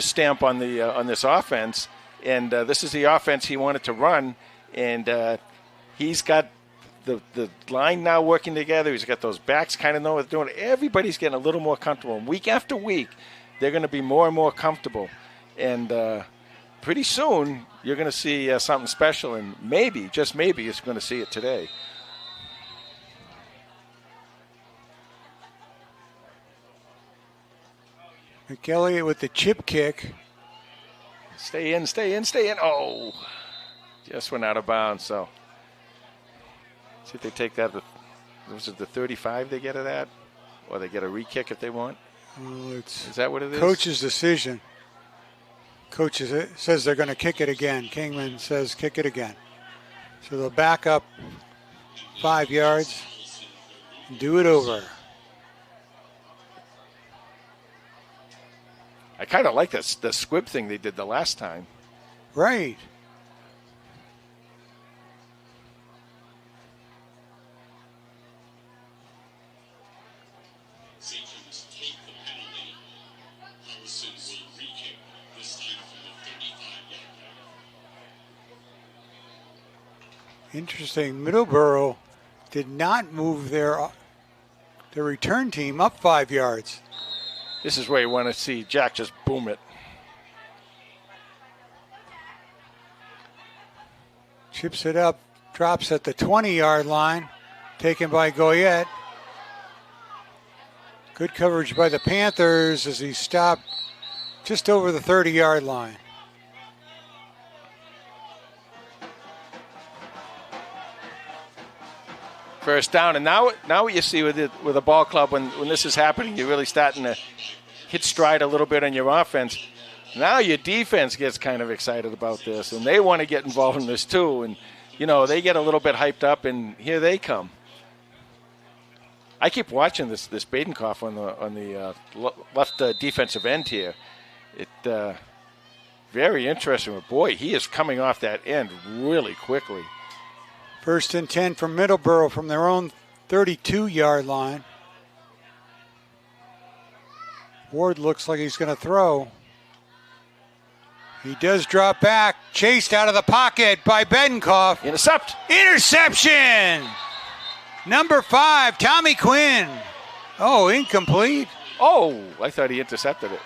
stamp on on this offense, and this is the offense he wanted to run, and he's got the line now working together. He's got those backs kind of know what they're doing. Everybody's getting a little more comfortable. Week after week, they're going to be more and more comfortable. And pretty soon, you're going to see something special. And maybe, just maybe, you're going to see it today. McElligott with the chip kick. Stay in. Oh, just went out of bounds, so. See if they take that. Was it the 35 they get it at? Or they get a re-kick if they want? Well, is that what it is? Coach's decision. Coach says they're going to kick it again. Kingman says kick it again. So they'll back up 5 yards and do it over. I kind of like the squib thing they did the last time. Right. Interesting. Middleboro did not move their return team up 5 yards. This is where you want to see Jack just boom it. Chips it up, drops at the 20-yard line, taken by Goyette. Good coverage by the Panthers as he stopped just over the 30-yard line. First down, and now what you see with a ball club when this is happening, you're really starting to hit stride a little bit on your offense. Now your defense gets kind of excited about this, and they want to get involved in this too. And they get a little bit hyped up, and here they come. I keep watching this Badenkoff on the left defensive end here. It very interesting. Boy, he is coming off that end really quickly. 1st and 10 from Middleboro from their own 32-yard line. Ward looks like he's going to throw. He does drop back, chased out of the pocket by Badenkoff. Interception! Number 5, Tommy Quinn. Oh, incomplete. Oh, I thought he intercepted it.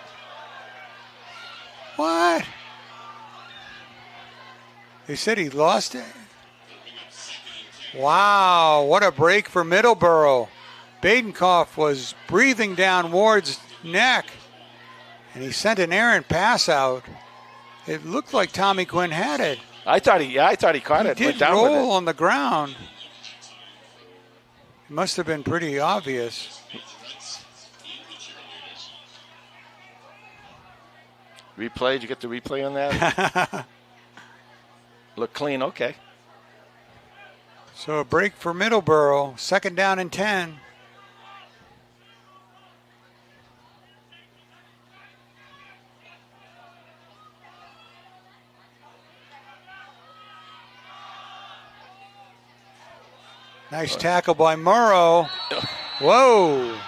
What? They said he lost it. Wow, what a break for Middleboro. Badenkoff was breathing down Ward's neck, and he sent an errant pass out. It looked like Tommy Quinn had it. I thought he caught it. He Went did down with roll it. on the ground. It must have been pretty obvious. Replay? Did you get the replay on that? Look clean. Okay. So a break for Middleboro. 2nd down and 10. Nice tackle by Morrow. Whoa.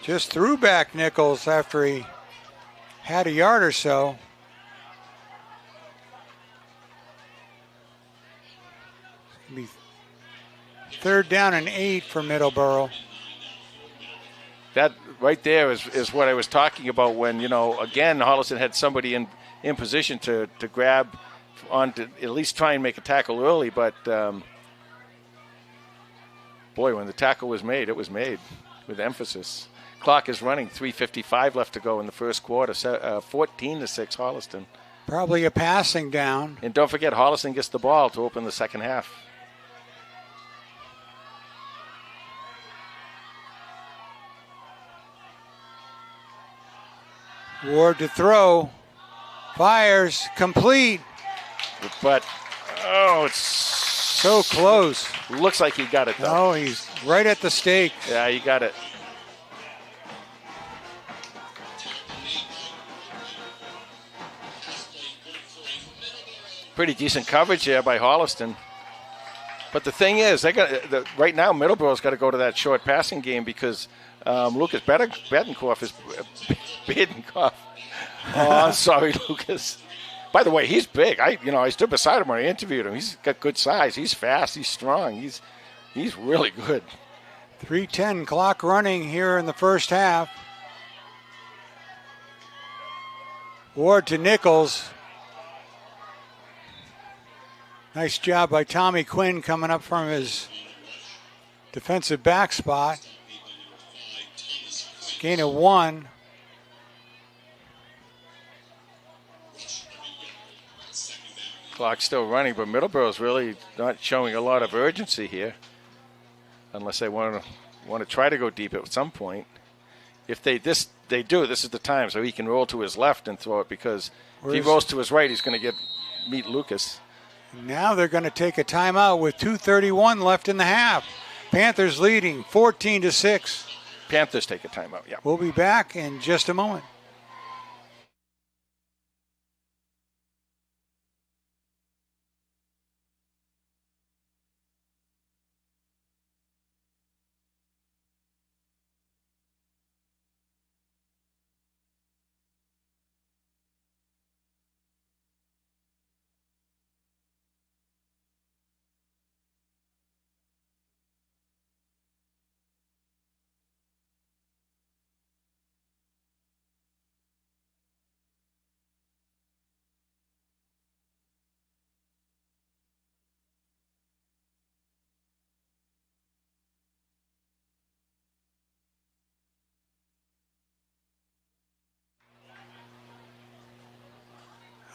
Just threw back Nichols after he had a yard or so. It'll be 3rd down and 8 for Middleboro. That right there is what I was talking about when, again, Holliston had somebody in position to grab on to at least try and make a tackle early. But, boy, when the tackle was made, it was made with emphasis. Clock is running, 3:55 left to go in the first quarter, 14-6 Holliston. Probably a passing down. And don't forget, Holliston gets the ball to open the second half. Ward to throw. Fires. Complete. But, it's So close. looks like he got it, though. Oh, he's right at the stake. Yeah, he got it. Pretty decent coverage there by Holliston. But the thing is, right now Middleboro's got to go to that short passing game because Lucas Betancourt is Betancourt. Oh, I'm sorry, Lucas. By the way, he's big. I stood beside him when I interviewed him. He's got good size. He's fast. He's strong. He's really good. 3:10 clock running here in the first half. Ward to Nichols. Nice job by Tommy Quinn coming up from his defensive back spot. Gain of 1. Clock's still running, but Middleboro's really not showing a lot of urgency here, unless they want to try to go deep at some point. If they do, this is the time, so he can roll to his left and throw it because if he rolls to his right, he's going to meet Lucas. Now they're going to take a timeout with 2:31 left in the half. Panthers leading 14-6. Panthers take a timeout, yeah. We'll be back in just a moment.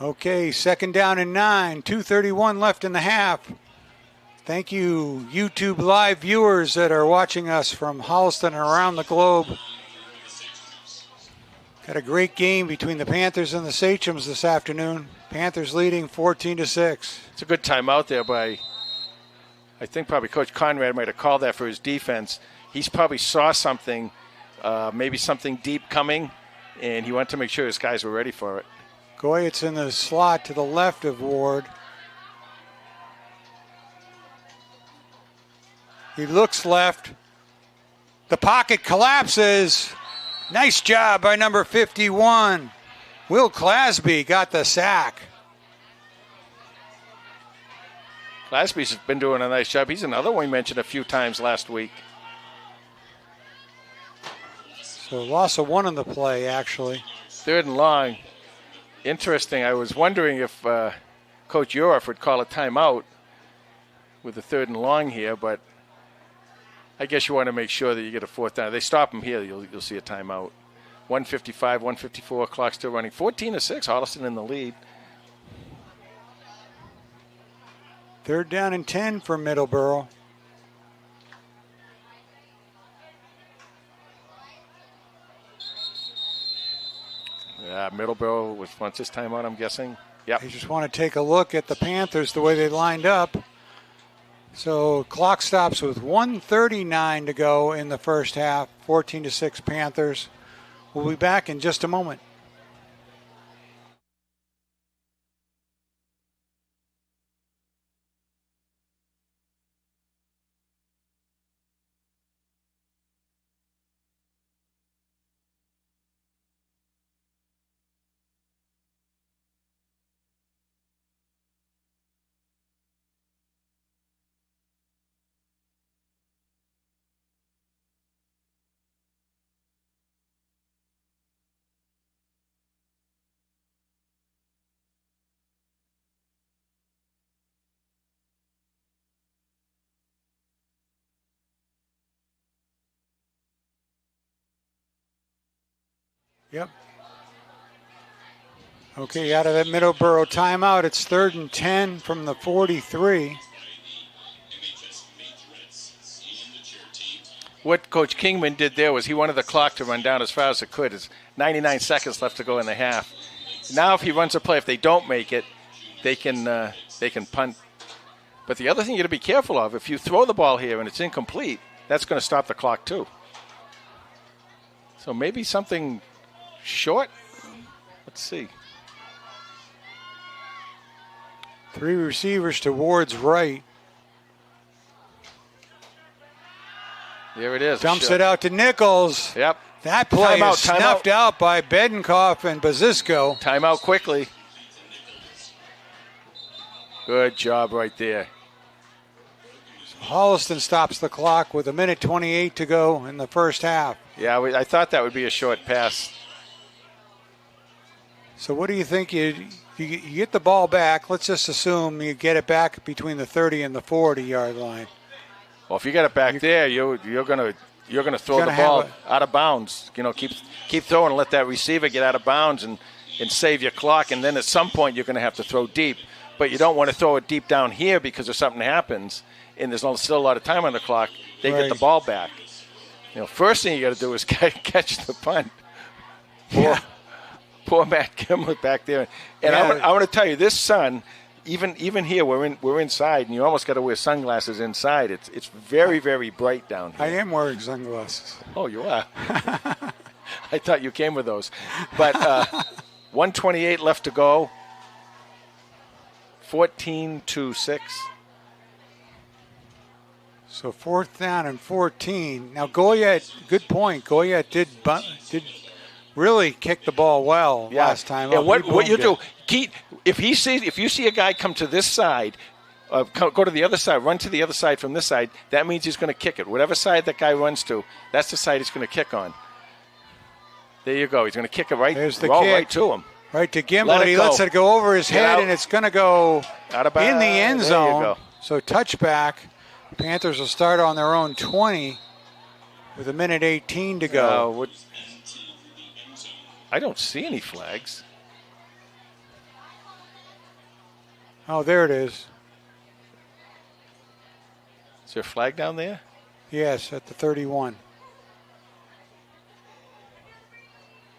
Okay, 2nd down and 9, 2:31 left in the half. Thank you, YouTube Live viewers that are watching us from Holliston and around the globe. Got a great game between the Panthers and the Sachems this afternoon. Panthers leading 14-6. It's a good timeout there by, I think probably Coach Conrad might have called that for his defense. He's probably saw something, maybe something deep coming, and he wanted to make sure his guys were ready for it. Goyet's in the slot to the left of Ward. He looks left. The pocket collapses. Nice job by number 51. Will Clasby got the sack. Clasby's been doing a nice job. He's another one we mentioned a few times last week. So loss of 1 on the play, actually. 3rd and long. Interesting. I was wondering if Coach Uriff would call a timeout with the 3rd and long here, but I guess you want to make sure that you get a 4th down. If they stop him here, you'll see a timeout. 1:55, 1:54, clock still running. 14-6, Holliston in the lead. 3rd down and 10 for Middleboro. Yeah, Middleboro wants this timeout, I'm guessing. Yep. They just want to take a look at the Panthers, the way they lined up. So clock stops with 1:39 to go in the first half. 14-6 Panthers. We'll be back in just a moment. Yep. Okay, out of that Middleboro timeout, it's 3rd and 10 from the 43. What Coach Kingman did there was he wanted the clock to run down as fast as it could. It's 99 seconds left to go in the half. Now if he runs a play, if they don't make it, they can punt. But the other thing you got to be careful of, if you throw the ball here and it's incomplete, that's going to stop the clock too. So maybe something short. Let's see. 3 receivers to Ward's right. There it is. Dumps it out to Nichols. Yep. That play is snuffed out by Bedenkoff and Bazisco. Timeout quickly. Good job right there. Holliston stops the clock with 1:28 to go in the first half. Yeah, I thought that would be a short pass. So what do you think? You get the ball back. Let's just assume you get it back between the 30 and the 40-yard line. Well, if you get it back there, you're gonna throw the ball out of bounds. You know, keep throwing and let that receiver get out of bounds and save your clock. And then at some point you're gonna have to throw deep. But you don't want to throw it deep down here because if something happens and there's still a lot of time on the clock, they get the ball back. You know, first thing you got to do is catch the punt. Poor Matt Kimler back there. And I want to tell you, this sun, even here, we're inside, and you almost got to wear sunglasses inside. It's very, very bright down here. I am wearing sunglasses. Oh, you are? I thought you came with those. But 1:28 left to go. 14-6. So 4th down and 14. Now Goyette, good point. Goyette did really kick the ball well last time. And what you do, if you see a guy come to this side, go to the other side, run to the other side from this side, that means he's going to kick it. Whatever side that guy runs to, that's the side he's going to kick on. There you go. He's going to kick it right to him. Right to Gimlet. He lets it go over his head, and it's going to go out of bounds in the end zone. There you go. So touchback. Panthers will start on their own 20 with 1:18 to go. I don't see any flags. Oh, there it is. Is there a flag down there? Yes, at the 31.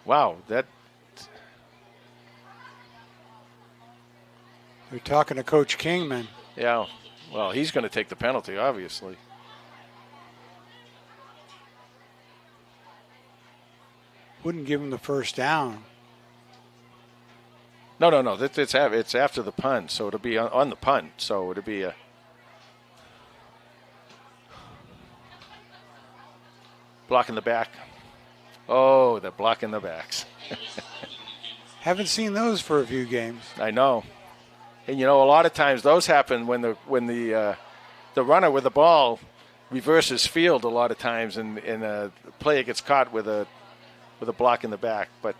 Wow, that. They're talking to Coach Kingman. Yeah, well, he's going to take the penalty, obviously. Wouldn't give him the first down. No. It's after the punt, so it'll be on the punt. So it'll be a. Block in the back. Oh, they're blocking the backs. Haven't seen those for a few games. I know. And, you know, a lot of times those happen when the runner with the ball reverses field a lot of times, and the player gets caught with a block in the back. But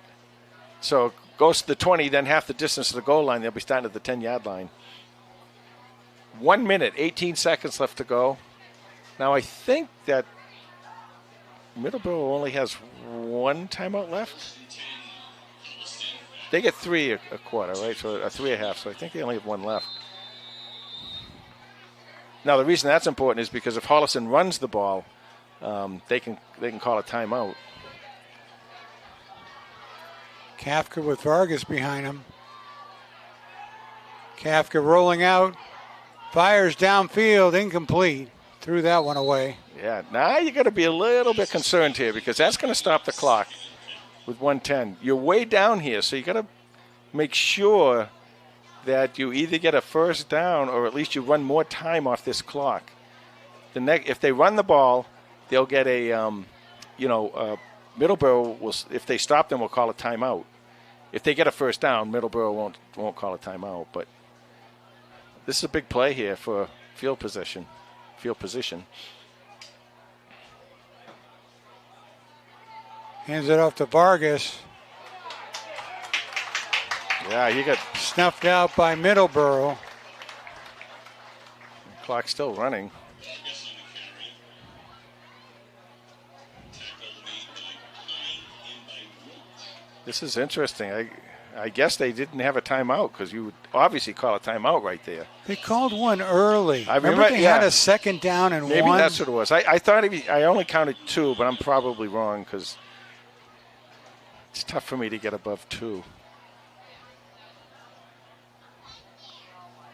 so goes to the 20, then half the distance to the goal line. They'll be starting at the 10-yard line. 1 minute, 18 seconds left to go. Now I think that Middleboro only has one timeout left. They get 3 a quarter, right? So 3 and a half. So I think they only have one left. Now the reason that's important is because if Holliston runs the ball, they can call a timeout. Kafka with Vargas behind him. Kafka rolling out, fires downfield, incomplete. Threw that one away. Yeah, now you got to be a little bit concerned here because that's going to stop the clock with 1:10. You're way down here, so you got to make sure that you either get a first down or at least you run more time off this clock. If they run the ball, they'll get a, Middleboro will. If they stop them, will call a timeout. If they get a first down, Middleboro won't call a timeout. But this is a big play here for field position. Hands it off to Vargas. Yeah, you got Snuffed out by Middleboro. clock still running. This is interesting. I guess they didn't have a timeout because you would obviously call a timeout right there. They called one early. I remember they had a second down and Maybe one. that's what it was. I thought I only counted 2, but I'm probably wrong because it's tough for me to get above 2.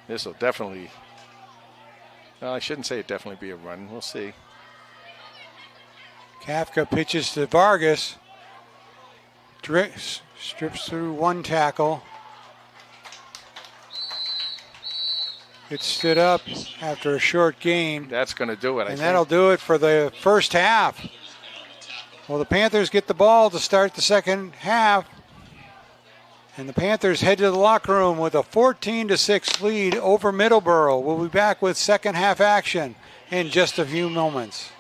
This will definitely. Well, I shouldn't say it definitely be a run. We'll see. Kafka pitches to Vargas. Strips through one tackle. It stood up after a short gain. That's going to do it, I and think. that'll do it for the first half. Well, the Panthers get the ball to start the second half. And the Panthers head to the locker room with a 14-6 lead over Middleboro. We'll be back with second half action in just a few moments.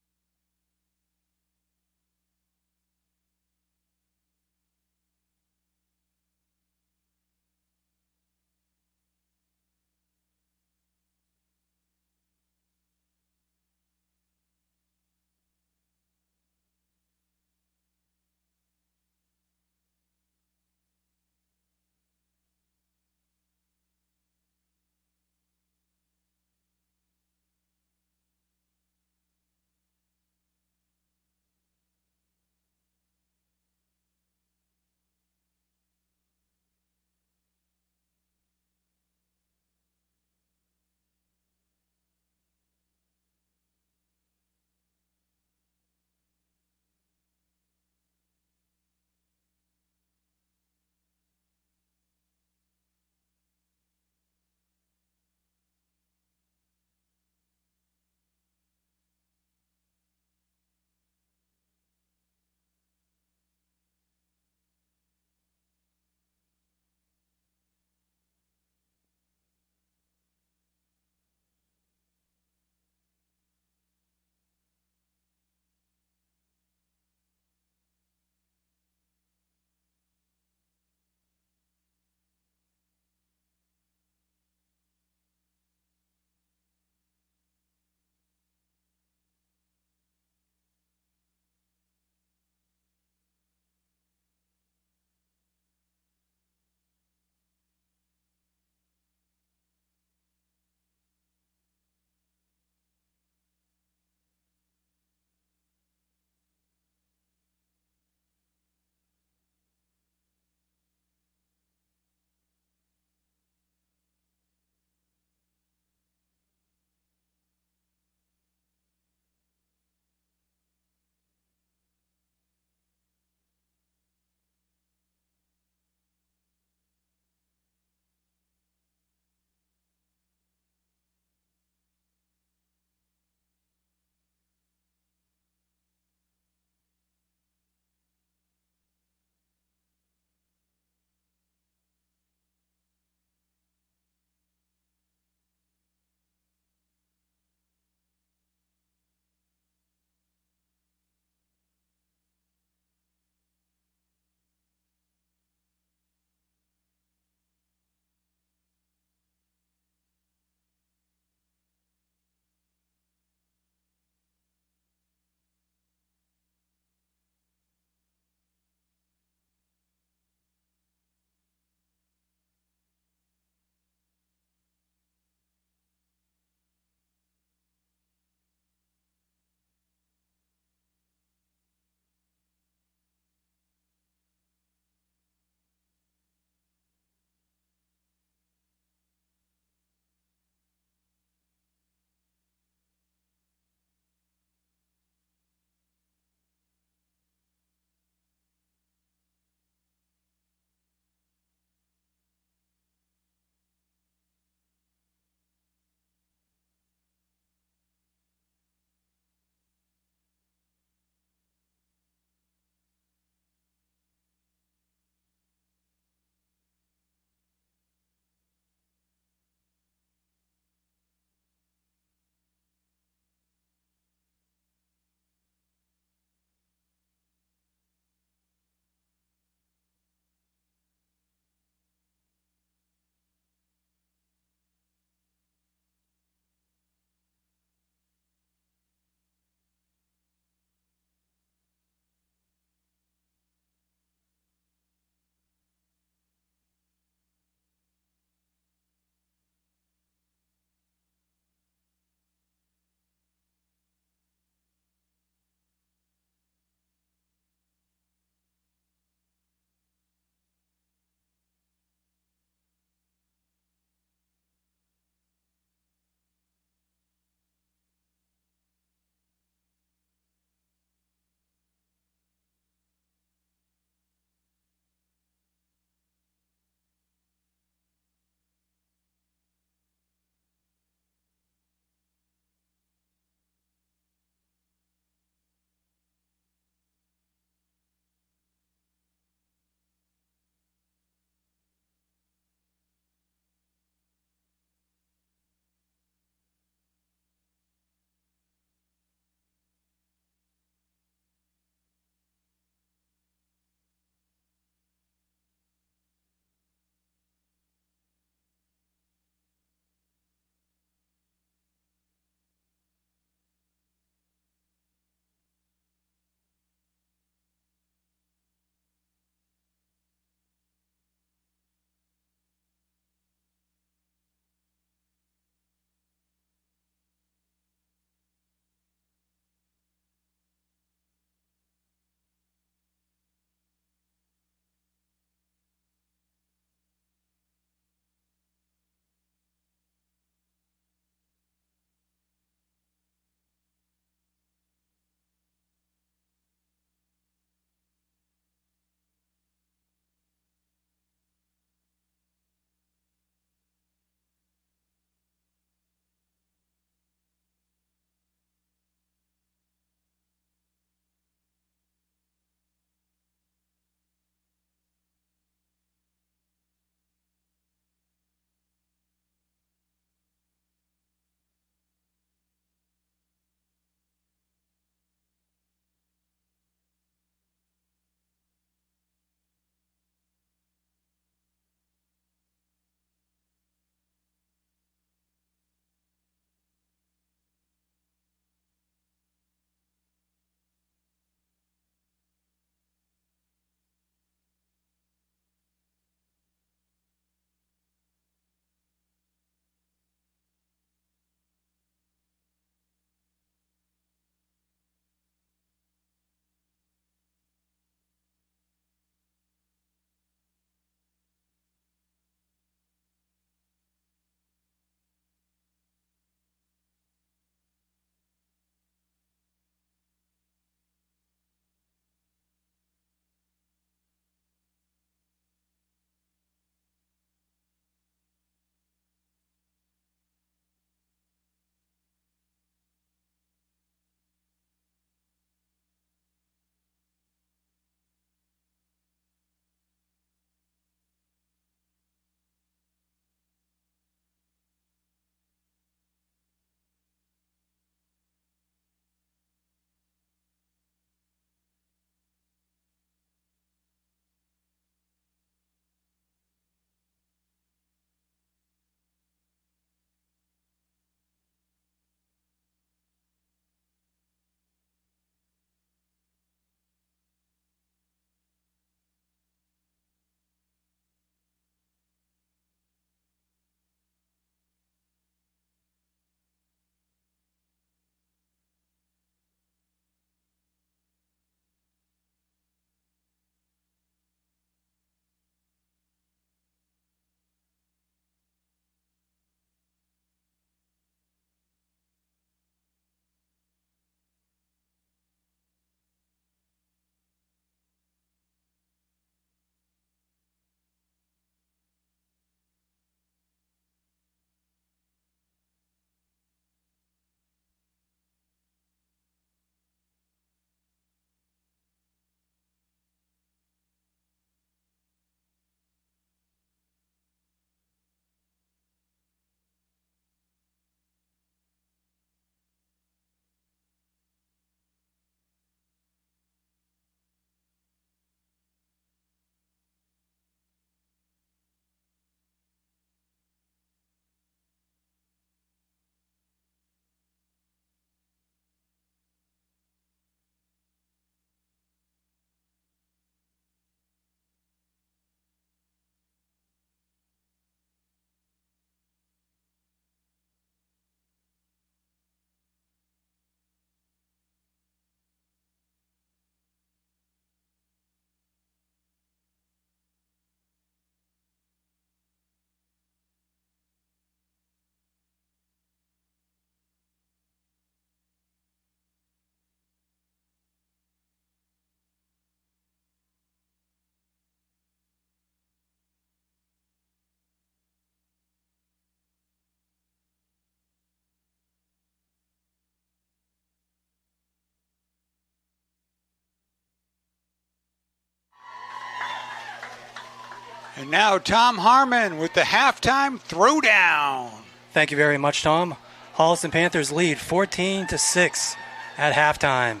And now Tom Harmon with the halftime throwdown. Thank you very much, Tom. Holliston Panthers lead 14-6 at halftime.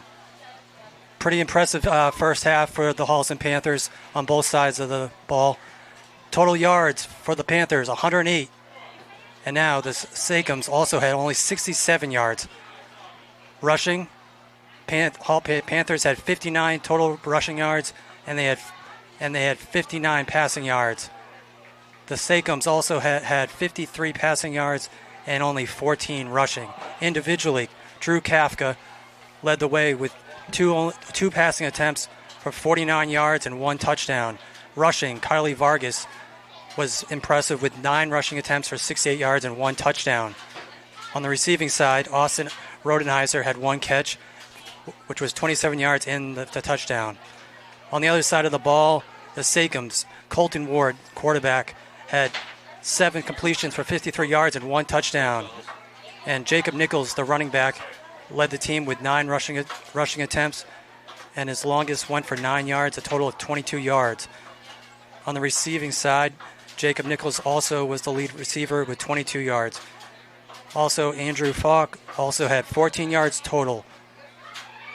Pretty impressive first half for the Holliston Panthers on both sides of the ball. Total yards for the Panthers, 108. And now the Sachems also had only 67 yards. Rushing, Panthers had 59 total rushing yards, and they had 59 passing yards. The Sachems also had 53 passing yards and only 14 rushing. Individually, Drew Kafka led the way with two passing attempts for 49 yards and 1 touchdown. Rushing, Kylie Vargas was impressive with 9 rushing attempts for 68 yards and 1 touchdown. On the receiving side, Austin Rodenheiser had 1 catch, which was 27 yards in the touchdown. On the other side of the ball, the Sachems, Colton Ward, quarterback, had 7 completions for 53 yards and 1 touchdown. And Jacob Nichols, the running back, led the team with 9 rushing attempts, and his longest went for 9 yards, a total of 22 yards. On the receiving side, Jacob Nichols also was the lead receiver with 22 yards. Also, Andrew Falk also had 14 yards total.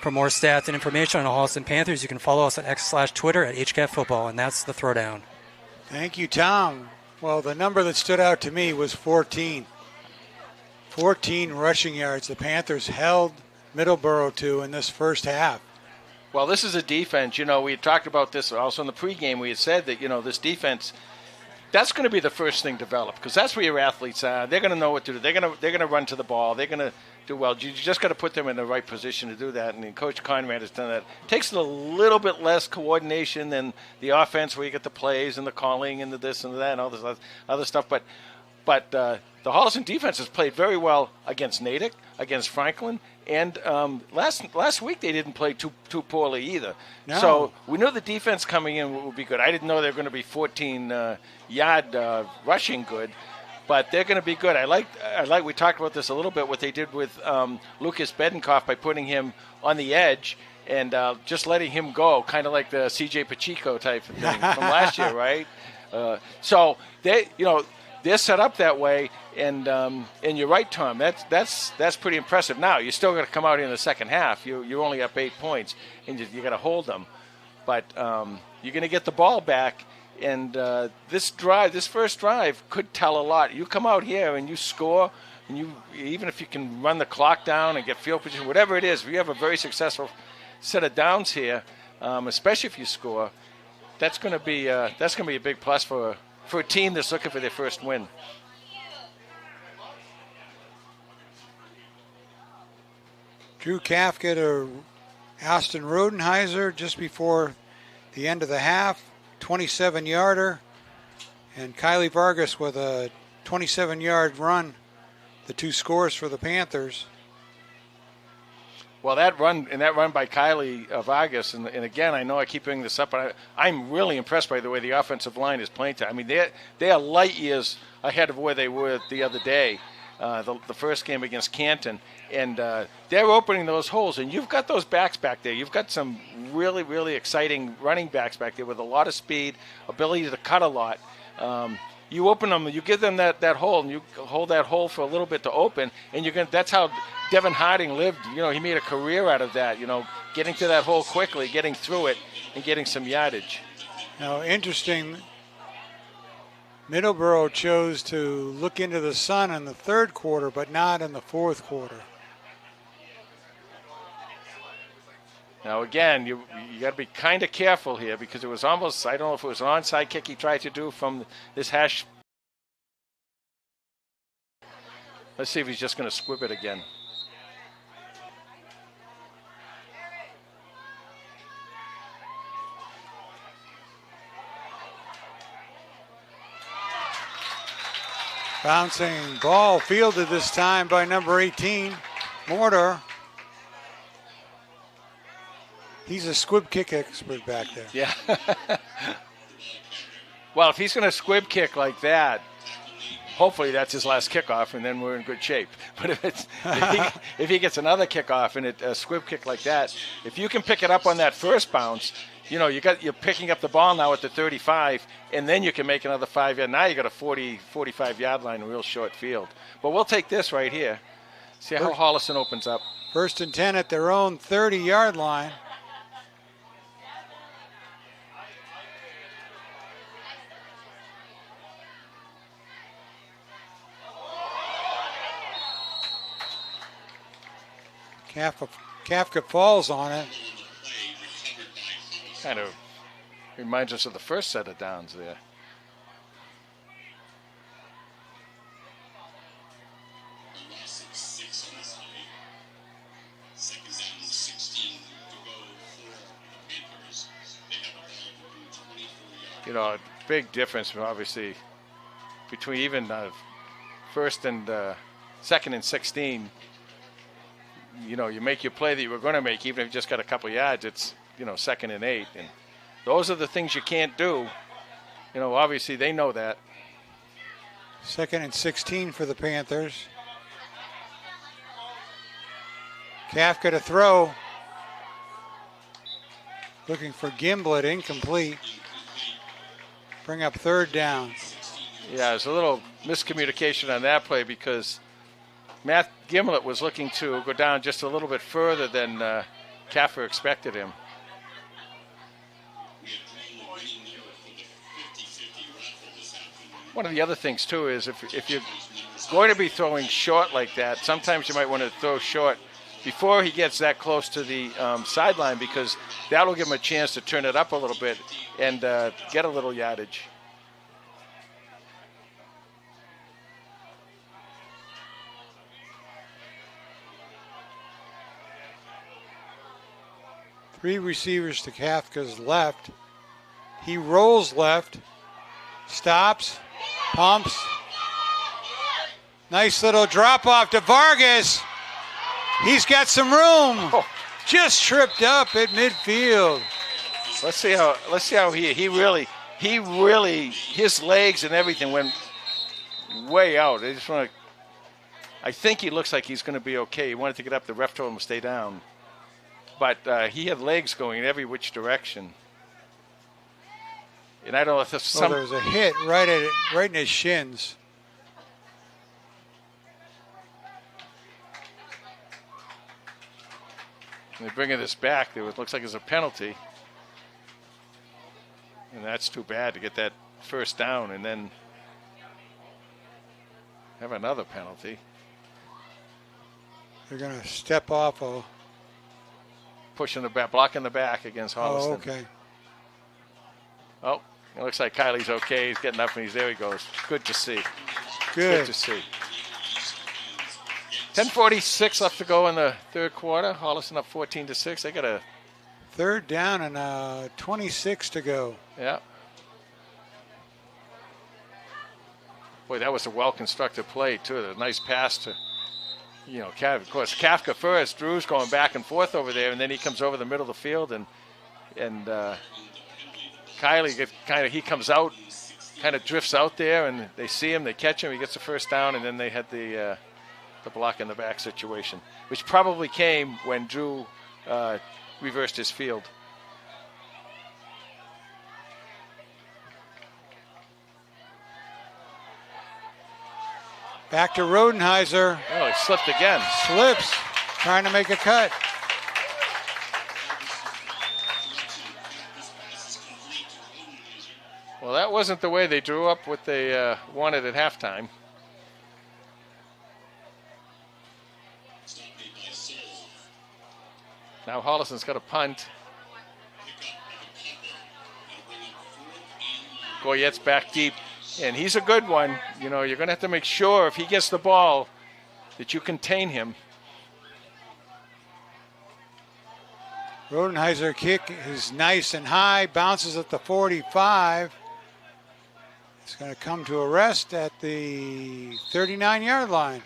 For more stats and information on the Holliston Panthers, you can follow us on X/Twitter at HCATFootball, and that's the throwdown. Thank you, Tom. Well, the number that stood out to me was 14. 14 rushing yards the Panthers held Middleboro to in this first half. Well, this is a defense. We had talked about this also in the pregame. We had said that, this defense, that's going to be the first thing developed because that's where your athletes are. They're going to know what to do. They're going to run to the ball. They're going to do well. You just got to put them in the right position to do that. And Coach Conrad has done that. It takes a little bit less coordination than the offense where you get the plays and the calling and the this and that and all this other stuff. But the Holliston defense has played very well against Natick, against Franklin, and last week they didn't play too poorly either. No. So we knew the defense coming in would be good. I didn't know they were going to be 14-yard rushing good, but they're going to be good. I like. We talked about this a little bit. What they did with Lucas Bedenkoff by putting him on the edge and just letting him go, kind of like the C.J. Pacheco type of thing from last year, right? So they're set up that way, and you're right, Tom. That's pretty impressive. Now you still got to come out in the second half. You're only up 8 points, and you got to hold them. But you're going to get the ball back, and this first drive could tell a lot. You come out here and you score, and even if you can run the clock down and get field position, whatever it is, if you have a very successful set of downs here, especially if you score, that's going to be a big plus for a team that's looking for their first win. Drew Kafka to Austin Rodenheiser just before the end of the half, 27-yarder. And Kylie Vargas with a 27-yard run, the 2 scores for the Panthers. Well, that run by Kylie Vargas, and again, I know I keep bringing this up, but I'm really impressed by the way the offensive line is playing today. I mean, they are light years ahead of where they were the other day, the first game against Canton, and they're opening those holes. And you've got those backs back there. You've got some really, really exciting running backs back there with a lot of speed, ability to cut a lot. You open them, you give them that hole, and you hold that hole for a little bit to open, and that's how Devin Harding lived. He made a career out of that, getting to that hole quickly, getting through it, and getting some yardage. Now, interesting, Middleboro chose to look into the sun in the third quarter, but not in the fourth quarter. Now, again, you got to be kind of careful here because it was almost, I don't know if it was an onside kick he tried to do from this hash. Let's see if he's just going to squib it again. Bouncing ball fielded this time by number 18, Mortar. He's a squib kick expert back there. Yeah. Well, if he's going to squib kick like that, hopefully that's his last kickoff, and then we're in good shape. But if he gets another kickoff and a squib kick like that, if you can pick it up on that first bounce, you're picking up the ball now at the 35, and then you can make another 5 yard. Now you got a 45 yard line, a real short field. But we'll take this right here. See how Holliston opens up. 1st and 10 at their own 30-yard line. Kafka falls on it. Kind of reminds us of the first set of downs there. Big difference, obviously, between even first and second and 16. You make your play that you were going to make, even if you just got a couple yards, it's, 2nd and 8. And those are the things you can't do. Obviously they know that. 2nd and 16 for the Panthers. Kafka to throw. Looking for Gimblett, incomplete. Bring up 3rd down. Yeah, there's a little miscommunication on that play because Matt Gimblett was looking to go down just a little bit further than Kafka expected him. One of the other things, too, is if you're going to be throwing short like that, sometimes you might want to throw short before he gets that close to the sideline, because that'll give him a chance to turn it up a little bit and get a little yardage. Three receivers to Kafka's left. He rolls left, stops, pumps. Nice little drop off to Vargas. He's got some room. Just tripped up at midfield. Let's see how he really his legs and everything went way out. I think he looks like he's going to be okay. He wanted to get up. The ref told him to stay down. But he had legs going in every which direction. And I don't know if there's there was a hit right in his shins. They're bringing this back. It looks like it's a penalty. And that's too bad to get that first down and then have another penalty. They're going to step off a... Pushing the back, blocking the back against Holliston. Oh, okay. Oh, it looks like Kylie's okay. He's getting up and there he goes. Good to see. Good to see. 10:46 left to go in the third quarter. Holliston up 14-6. They got a 3rd down and 26 to go. Yeah. Boy, that was a well-constructed play, too. A nice pass to, of course, Kafka first. Drew's going back and forth over there, and then he comes over the middle of the field, and Kylie he comes out, kind of drifts out there, and they see him, they catch him, he gets the first down, and then they had the block in the back situation, which probably came when Drew reversed his field. Back to Rodenheiser. Oh, he slipped again. Slips, trying to make a cut. Well, that wasn't the way they drew up what they wanted at halftime. Now Holliston's got a punt. Goyette's back deep, and he's a good one. You're going to have to make sure if he gets the ball that you contain him. Rodenheiser kick is nice and high, bounces at the 45. It's going to come to a rest at the 39-yard line.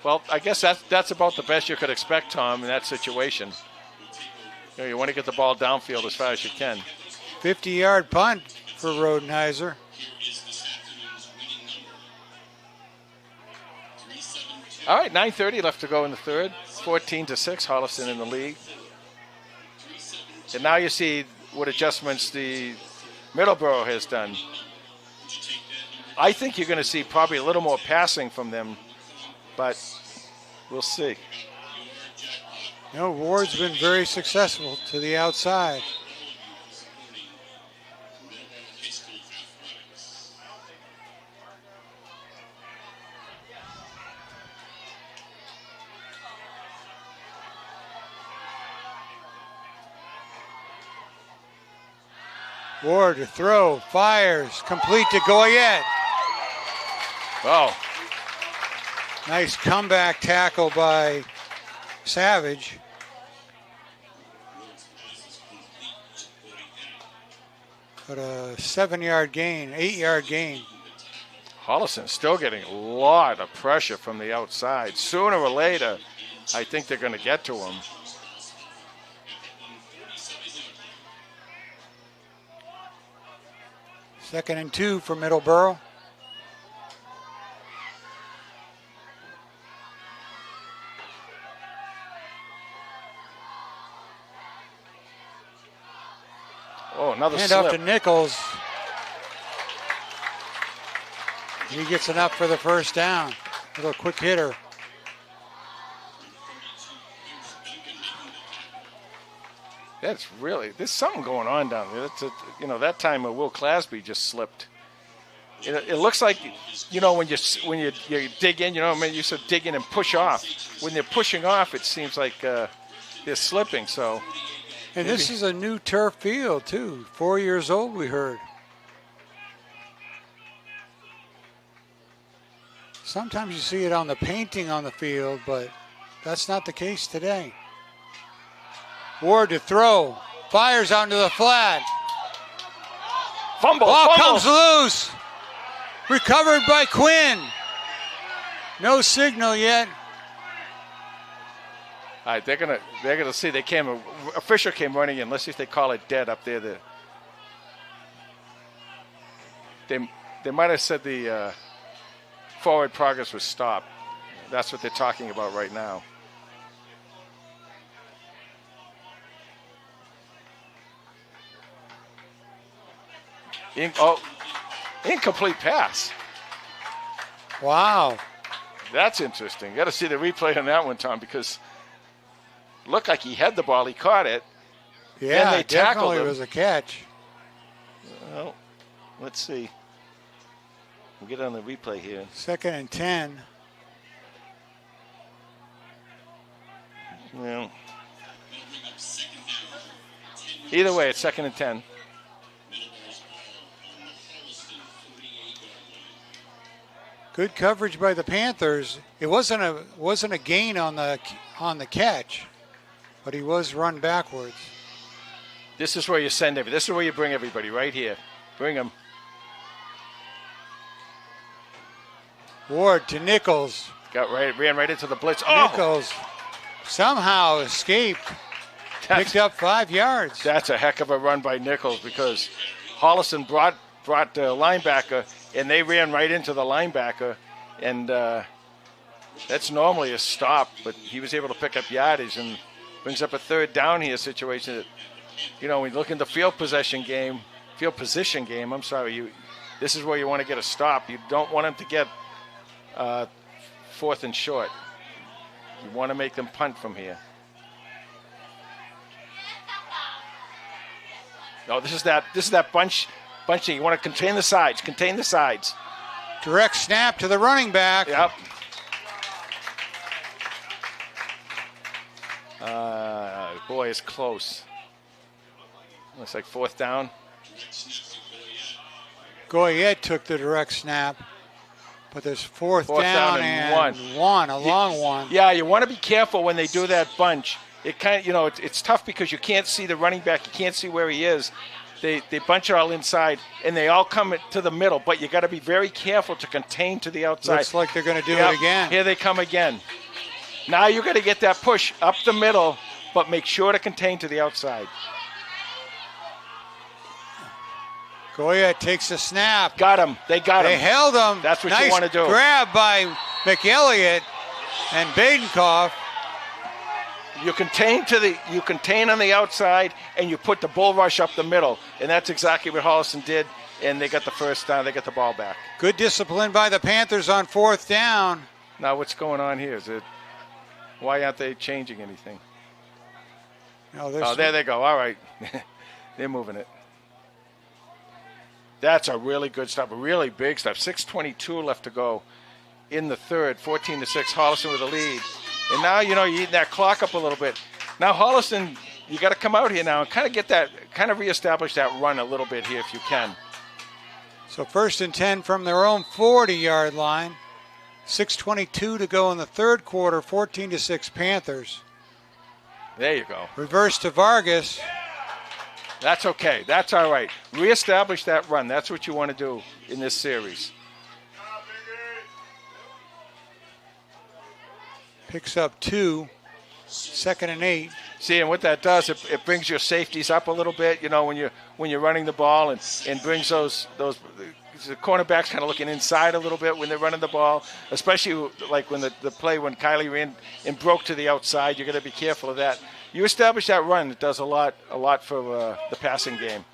Well, I guess that's about the best you could expect, Tom, in that situation. You want to get the ball downfield as far as you can. 50-yard punt for Rodenheiser. All right, 9:30 left to go in the third. 14-6, Holliston in the lead. And now you see what adjustments the Middleboro has done. I think you're going to see probably a little more passing from them, but we'll see. You know, Ward's been very successful to the outside. Ward to throw, fires, complete to Goyette. Oh, Nice comeback tackle by Savage. But a 7-yard gain, 8-yard gain. Holliston still getting a lot of pressure from the outside. Sooner or later, I think they're going to get to him. Second and 2 for Middleboro. Oh, another Hand slip. off to Nichols. He gets enough for the first down. Little quick hitter. That's really, there's something going on down there. That time Will Clasby just slipped. It looks like, when you dig in, you said dig in and push off. When they're pushing off, it seems like they're slipping. So, And this is a new turf field too. 4 years old, we heard. Sometimes you see it on the painting on the field, but that's not the case today. Ward to throw. Fires onto the flat. fumble. Ball comes loose. Recovered by Quinn. No signal yet. All right, they're gonna see. Official came running in. Let's see if they call it dead up there. They might have said the forward progress was stopped. That's what they're talking about right now. Incomplete pass. Wow. That's interesting. Got to see the replay on that one, Tom, because it looked like he had the ball. He caught it. Yeah, then they tackled definitely him. was a catch. Well, let's see. We'll get on the replay here. 2nd and 10. Well, either way, it's 2nd and 10. Good coverage by the Panthers. It wasn't a gain on the catch, but he was run backwards. This is where you send everybody. This is where you bring everybody, right here. Bring them. Ward to Nichols. Ran right into the blitz. Oh! Nichols somehow escaped. Picked up 5 yards. That's a heck of a run by Nichols, because Holliston brought the linebacker, and they ran right into the linebacker, and that's normally a stop, but he was able to pick up yardage and brings up a 3rd down here situation that, when you look in the field position game, this is where you want to get a stop. You don't want them to get 4th and short. You want to make them punt from here. No, this is that bunching. You want to contain the sides. Direct snap to the running back. Yep. Boy, it's close. Looks like 4th down. Goyette took the direct snap, but there's fourth down and one, a long one. Yeah, you want to be careful when they do that bunch. It kind of, it's tough because you can't see the running back. You can't see where he is. They bunch it all inside, and they all come to the middle, but you got to be very careful to contain to the outside. Looks like they're going to do it again. Here they come again. Now you got to get that push up the middle, but make sure to contain to the outside. Goyette takes the snap. Got him. They got him. They held him. That's what nice you want to do. Grab by McElliott. And Badenkoff. You contain on the outside, and you put the bull rush up the middle, and that's exactly what Holliston did. And they got the first down. They got the ball back. Good discipline by the Panthers on 4th down. Now what's going on here? Why aren't they changing anything? No, there they go. All right, they're moving it. That's a really good stop, a really big stop. 6:22 left to go in the third. 14-6, Holliston with a lead. And now, you're eating that clock up a little bit. Now, Holliston, you got to come out here now and kind of reestablish that run a little bit here if you can. So 1st and 10 from their own 40-yard line. 6:22 to go in the third quarter. 14-6 Panthers. There you go. Reverse to Vargas. That's okay. That's all right. Reestablish that run. That's what you want to do in this series. Picks up 2. 2nd and 8. See, and what that does, it brings your safeties up a little bit. When you're running the ball, and brings those the cornerbacks kind of looking inside a little bit when they're running the ball, especially like when the play when Kylie ran and broke to the outside. You're going to be careful of that. You establish that run, it does a lot for the passing game.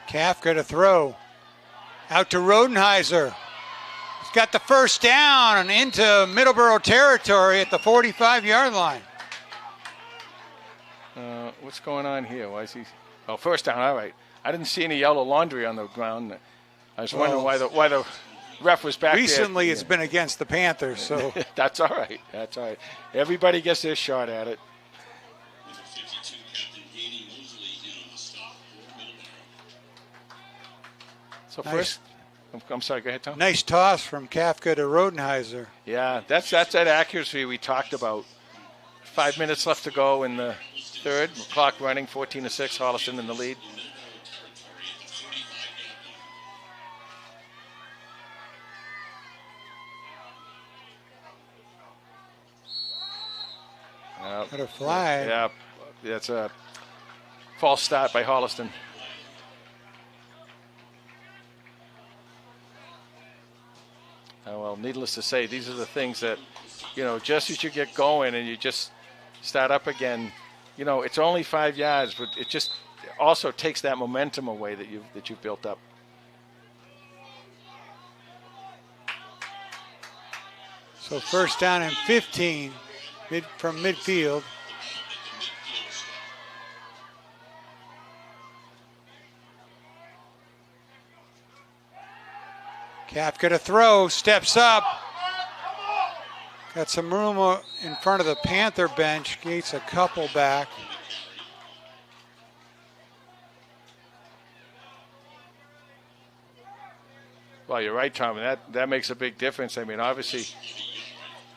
Kafka to throw. Out to Rodenheiser. He's got the first down and into Middleboro territory at the 45-yard line. What's going on here? Why is he? Oh, first down. All right. I didn't see any yellow laundry on the ground. I was wondering why the ref was back recently there. It's been against the Panthers, so. That's all right. That's all right. Everybody gets their shot at it. So first, I'm sorry, go ahead, Tom. Nice toss from Kafka to Rodenheiser. Yeah, that's that accuracy we talked about. 5 minutes left to go in the third. Clock running, 14-6, Holliston in the lead. Got a flag. Yeah, that's a false start by Holliston. Well, needless to say, these are the things that, just as you get going and you just start up again, it's only 5 yards, but it just also takes that momentum away that you've built up. So first down and 15 from midfield. Kafka to throw, steps up. Got some room in front of the Panther bench, gates a couple back. Well, you're right, Tom, and that makes a big difference. I mean, obviously,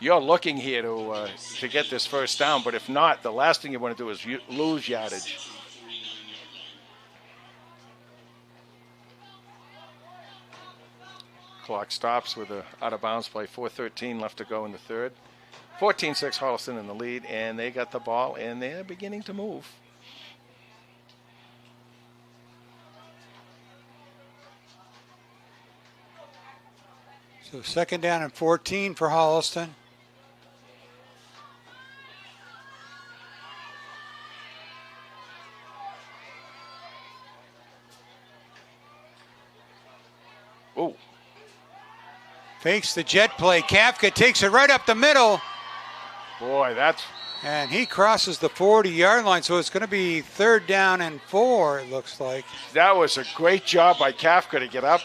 you're looking here to get this first down, but if not, the last thing you want to do is lose yardage. Clock stops with a out-of-bounds play. 4:13 left to go in the third. 14-6 Holliston in the lead, and they got the ball, and they're beginning to move. So second down and 14 for Holliston. Ooh. Fakes the jet play. Kafka takes it right up the middle. Boy, and he crosses the 40-yard line, so it's going to be 3rd down and 4, it looks like. That was a great job by Kafka to get up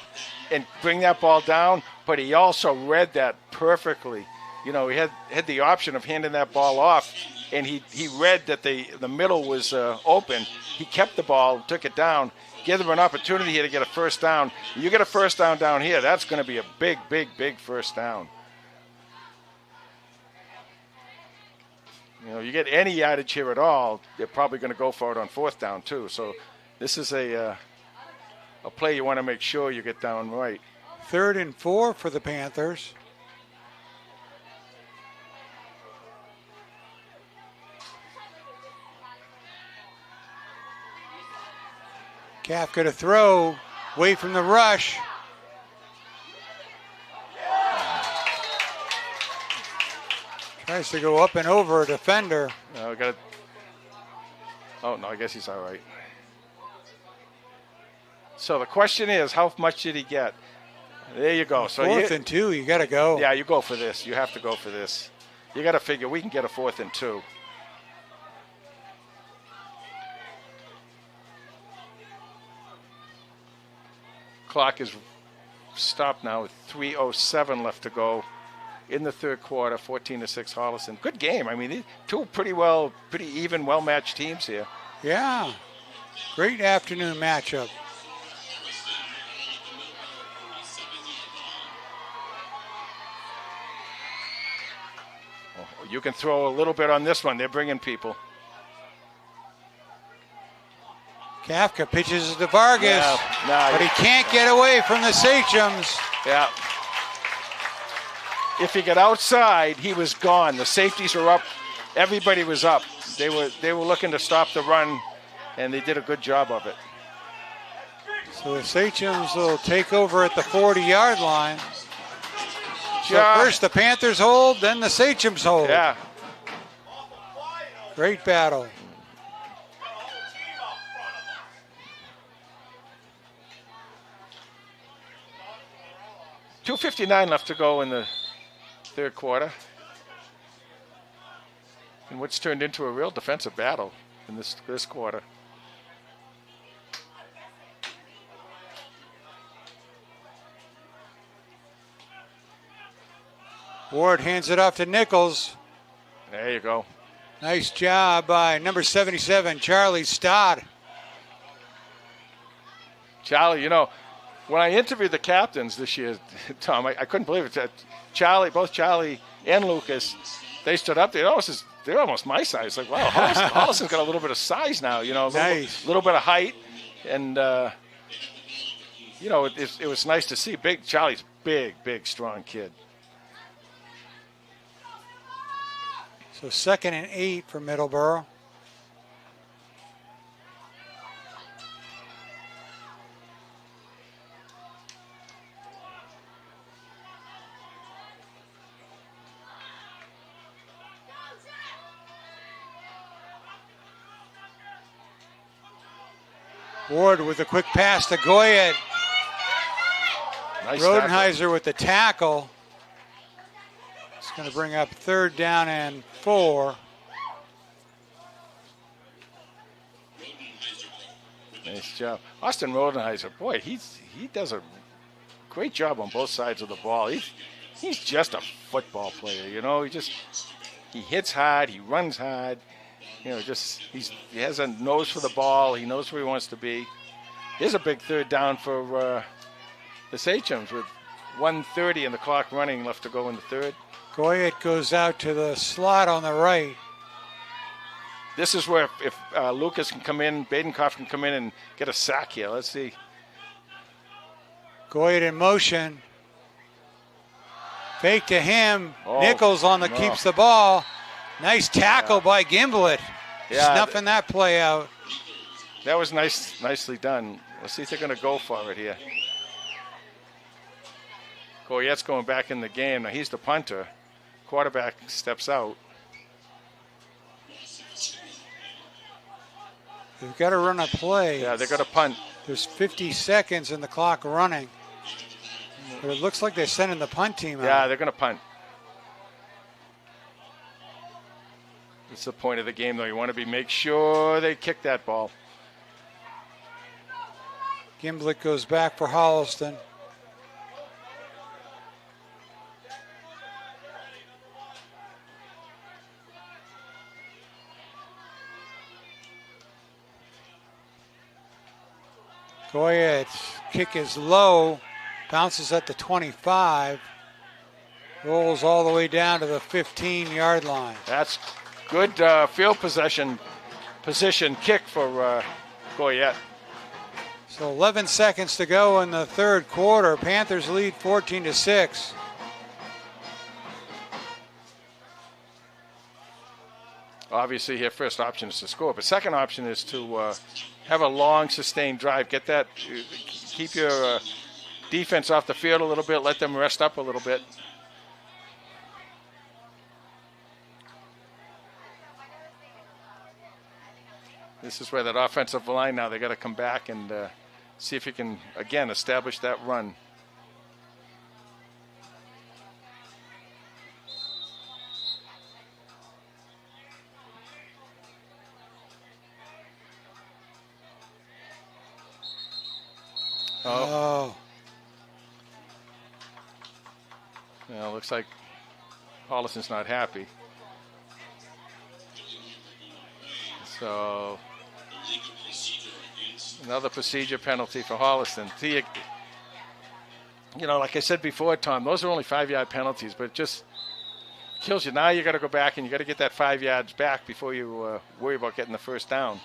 and bring that ball down, but he also read that perfectly. He had the option of handing that ball off, and he read that the middle was open. He kept the ball, took it down, give them an opportunity here to get a first down. You get a first down here, that's going to be a big, big, big first down. You get any yardage here at all, they're probably going to go for it on 4th down too. So this is a play you want to make sure you get down right. 3rd and 4 for the Panthers. Kafka to throw, away from the rush. Tries to go up and over a defender. We got. Oh no, I guess he's all right. So the question is, how much did he get? There you go. So 4th and 2, you got to go. Yeah, you go for this. You have to go for this. You got to figure we can get a 4th and 2. Clock is stopped now with 3:07 left to go in the third quarter. 14-6 Holliston. Good game. I mean, two pretty even, well-matched teams here. Yeah. Great afternoon matchup. You can throw a little bit on this one. They're bringing people. Kafka pitches to Vargas, but he can't get away from the Sachems. Yeah. If he got outside, he was gone. The safeties were up. Everybody was up. They were looking to stop the run, and they did a good job of it. So the Sachems will take over at the 40-yard line. So first the Panthers hold, then the Sachems hold. Yeah. Great battle. $2:59 left to go in the third quarter. And what's turned into a real defensive battle in this quarter. Ward hands it off to Nichols. There you go. Nice job by number 77, Charlie Stott. Charlie, when I interviewed the captains this year, Tom, I couldn't believe it. Both Charlie and Lucas, they stood up there. They're almost my size. Like, wow, Holliston's got a little bit of size now, Nice. A little bit of height. And, it was nice to see. Charlie's big, strong kid. So 2nd and 8 for Middleboro. Ward with a quick pass to Goyette. Nice Rodenheiser tackle. with the tackle. It's going to bring up 3rd down and 4. Nice job. Austin Rodenheiser, boy, he does a great job on both sides of the ball. He's just a football player, he hits hard, he runs hard. He has a nose for the ball. He knows where he wants to be. Here's a big 3rd down for the Sachems with 1:30 and the clock running left to go in the third. Goyette goes out to the slot on the right. This is where if Lucas can come in, Badenkopf can come in and get a sack here. Let's see. Goyette in motion. Fake to him. Nichols keeps the ball. Nice tackle by Gimblett. Snuffing that play out. That was nicely done. Let's see if they're going to go for it here. Goyette's going back in the game. Now he's the punter. Quarterback steps out. They've got to run a play. Yeah, they're going to punt. There's 50 seconds and the clock running. But it looks like they're sending the punt team out. Yeah, they're going to punt. It's the point of the game, though. You want to make sure they kick that ball. Gimblett goes back for Holliston. Goyette's kick is low, bounces at the 25, rolls all the way down to the 15-yard line. That's good field position kick for Goyette. So 11 seconds to go in the third quarter. Panthers lead 14-6. obviously your first option is to score, but second option is to have a long, sustained drive. Get that, keep your defense off the field a little bit, let them rest up a little bit. This is where that offensive line now, they got to come back and see if you can, again, establish that run. Oh. Well, looks like Holliston's not happy. So another procedure penalty for Holliston. See, you know, like I said before, Tom, those are only 5-yard penalties, but it just kills you. Now you got to go back and you got to get that 5 yards back before you worry about getting the first down.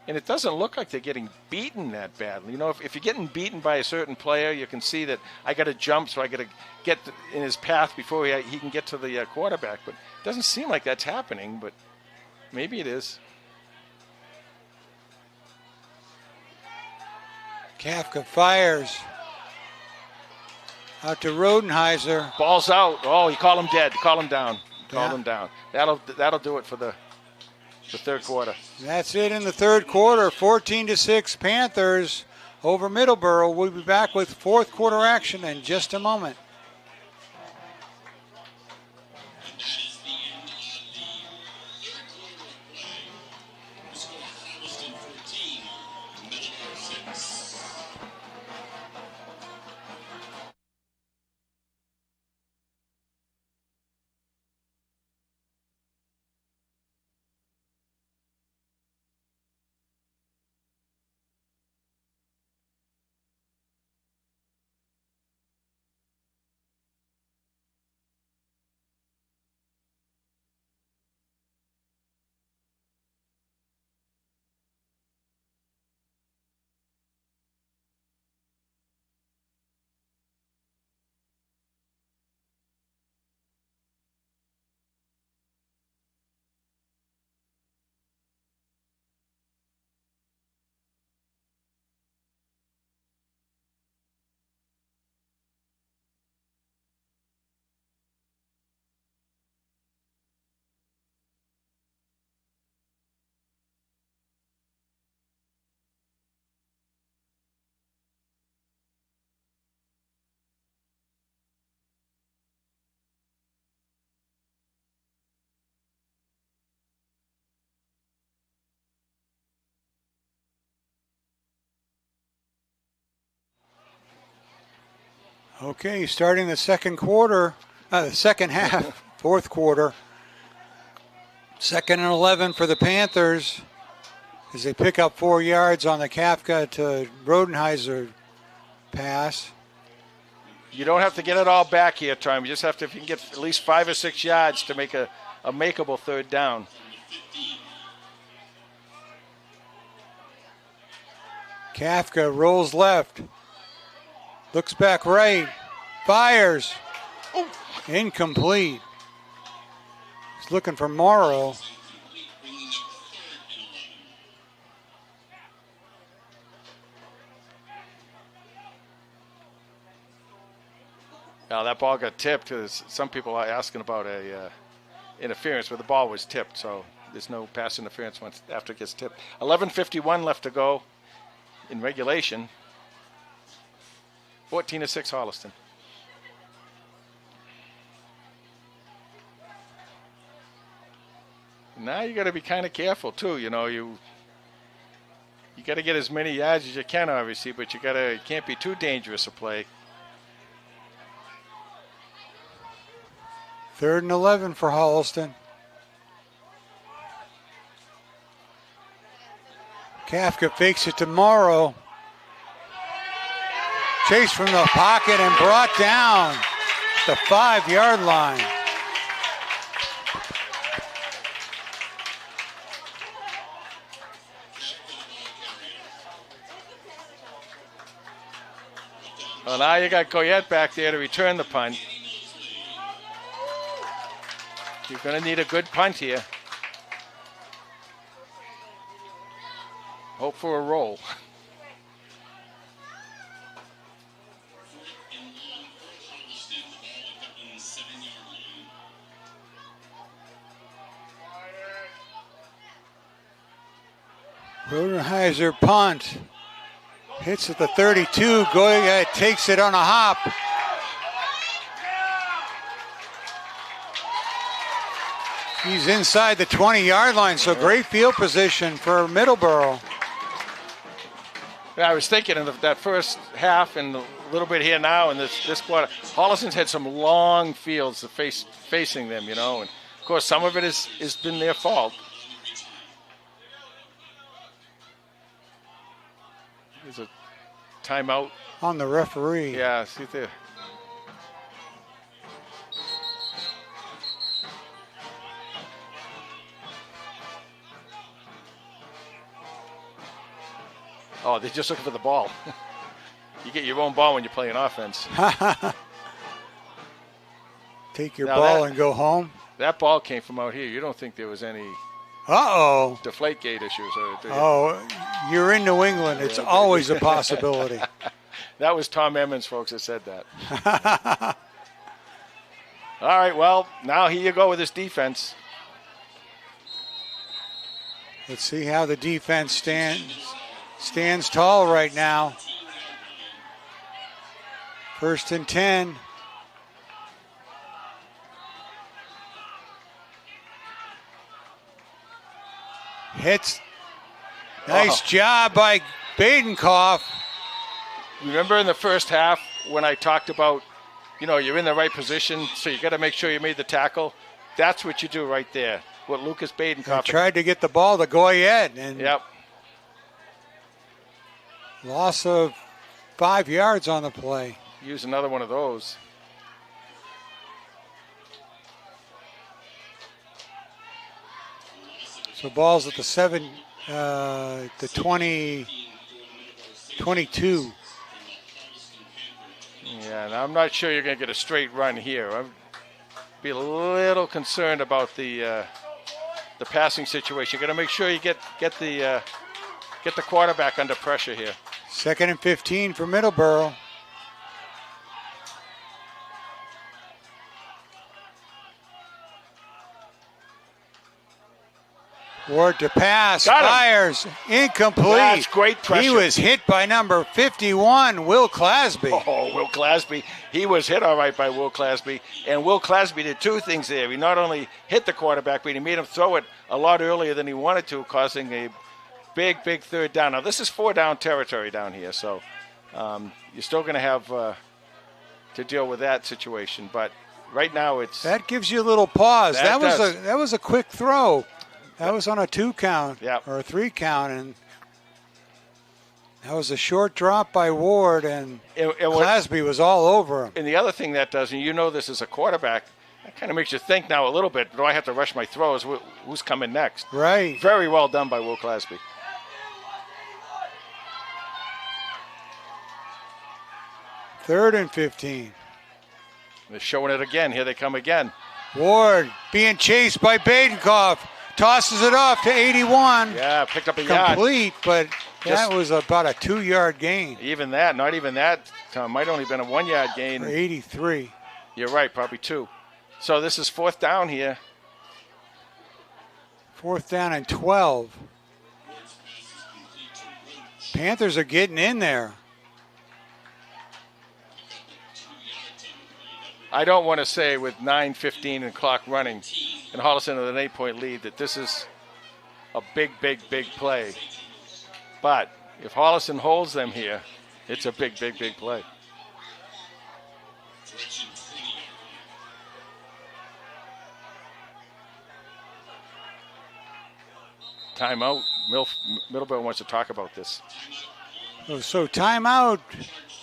And it doesn't look like they're getting beaten that badly. You know, if you're getting beaten by a certain player, you can see that I got to jump, so I got to get in his path before he can get to the quarterback. But it doesn't seem like that's happening, but maybe it is. Kafka fires. Out to Rodenheiser. Ball's out. Oh, you call him dead. Call him down. Call him down. That'll do it for the third quarter. That's it in the third quarter. 14-6 Panthers over Middleboro. We'll be back with fourth quarter action in just a moment. Okay, starting the second half, fourth quarter. 2nd and 11 for the Panthers as they pick up 4 yards on the Kafka to Rodenheiser pass. You don't have to get it all back here, Tom. You just have to, if you can get at least 5 or 6 yards to make a makeable third down. Kafka rolls left. Looks back right. Fires. Ooh. Incomplete. He's looking for Morrow. Now that ball got tipped. Some people are asking about a interference, but the ball was tipped, so there's no pass interference once after it gets tipped. 11:51 left to go in regulation. 14-6 Holliston. Now you got to be kind of careful too. You know, you got to get as many yards as you can, obviously, but you can't be too dangerous a play. 3rd and 11 for Holliston. Kafka fakes it to Morrow. Chase from the pocket and brought down the 5-yard line. Well, now you got Goyette back there to return the punt. You're going to need a good punt here. Hope for a roll. Rodenheiser punt. Hits at the 32. Goyette takes it on a hop. He's inside the 20-yard line, so great field position for Middleboro. I was thinking in that first half and a little bit here now in this quarter, Holliston's had some long fields facing them, and of course some of it has been their fault. There's a timeout. On the referee. Yeah, see there. Oh, they're just looking for the ball. You get your own ball when you're playing offense. Take your ball and go home. That ball came from out here. You don't think there was any deflate gate issues? Do you? Oh, you're in New England. It's always a possibility. That was Tom Emmons, folks, that said that. All right, well, now here you go with this defense. Let's see how the defense stands tall right now. 1st and 10. Hits. Nice job by Badenkoff. Remember in the first half when I talked about, you're in the right position, so you got to make sure you made the tackle? That's what you do right there. What Lucas Badenkoff tried to get the ball to Goyette. And yep. Loss of 5 yards on the play. Use another one of those. So ball's at the 22. Yeah, and I'm not sure you're going to get a straight run here. I'd be a little concerned about the passing situation. You got to make sure you get the quarterback under pressure here. 2nd and 15 for Middleboro. Ward to pass, fires, incomplete. That's great pressure. He was hit by number 51, Will Clasby. Oh, Will Clasby. He was hit all right by Will Clasby. And Will Clasby did two things there. He not only hit the quarterback, but he made him throw it a lot earlier than he wanted to, causing a big 3rd down. Now, this is 4-down territory down here, so you're still going to have to deal with that situation. But right now it's... That gives you a little pause. That was a quick throw. That was on a 2 count or a 3 count, and that was a short drop by Ward, and Clasby was all over him. And the other thing that does, and this as a quarterback, that kind of makes you think now a little bit, do I have to rush my throws? Who's coming next? Right. Very well done by Will Clasby. Third and 15. They're showing it again. Here they come again. Ward being chased by Badenkoff. Tosses it off to 81. Yeah, picked up a yard. Complete, but that was about a 2-yard gain. Even that, not even that, Tom. Might only been a 1-yard gain. For 83. You're right, probably 2. So this is 4th down here. 4th down and 12. Panthers are getting in there. I don't want to say with 9:15 and clock running and Holliston with an 8-point lead that this is a big play. But if Holliston holds them here, it's a big play. Timeout. Middleboro wants to talk about this. So timeout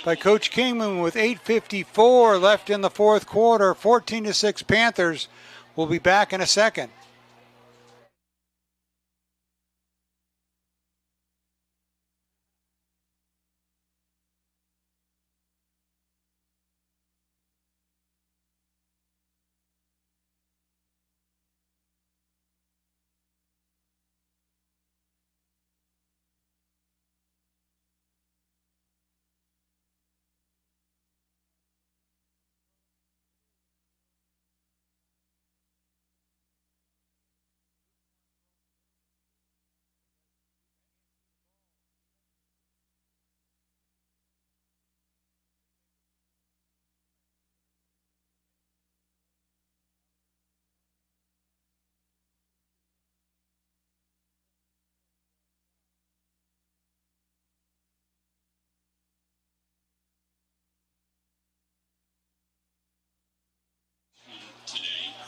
by Coach Kingman with 8:54 left in the 4th quarter. 14-6 Panthers. We'll be back in a second.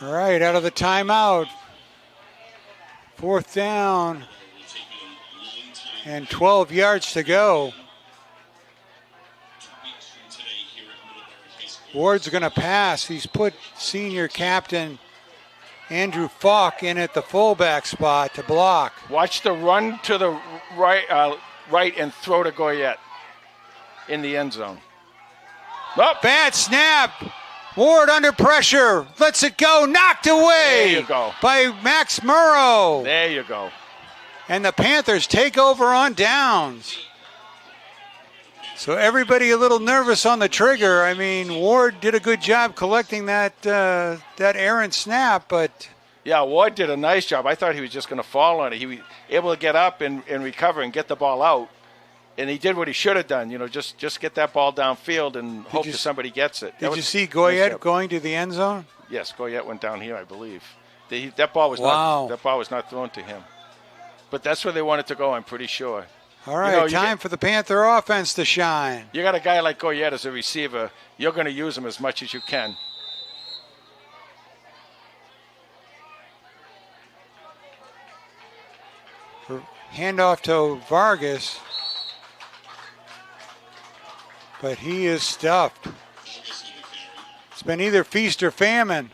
All right, out of the timeout. 4th down and 12 yards to go. Ward's going to pass. He's put senior captain Andrew Falk in at the fullback spot to block. Watch the run to the right and throw to Goyette in the end zone. Oh, bad snap. Ward under pressure. Lets it go. Knocked away. There you go. By Max Murrow. There you go. And the Panthers take over on downs. So everybody a little nervous on the trigger. I mean, Ward did a good job collecting that errant snap, but... Yeah, Ward did a nice job. I thought he was just going to fall on it. He was able to get up and recover and get the ball out. And he did what he should have done, just get that ball downfield and hope that somebody gets it. Did you see Goyette going to the end zone? Yes, Goyette went down here, I believe. That ball was not thrown to him. But that's where they wanted to go, I'm pretty sure. All right, time for the Panther offense to shine. You got a guy like Goyette as a receiver. You're going to use him as much as you can. Handoff to Vargas. But he is stuffed. It's been either feast or famine.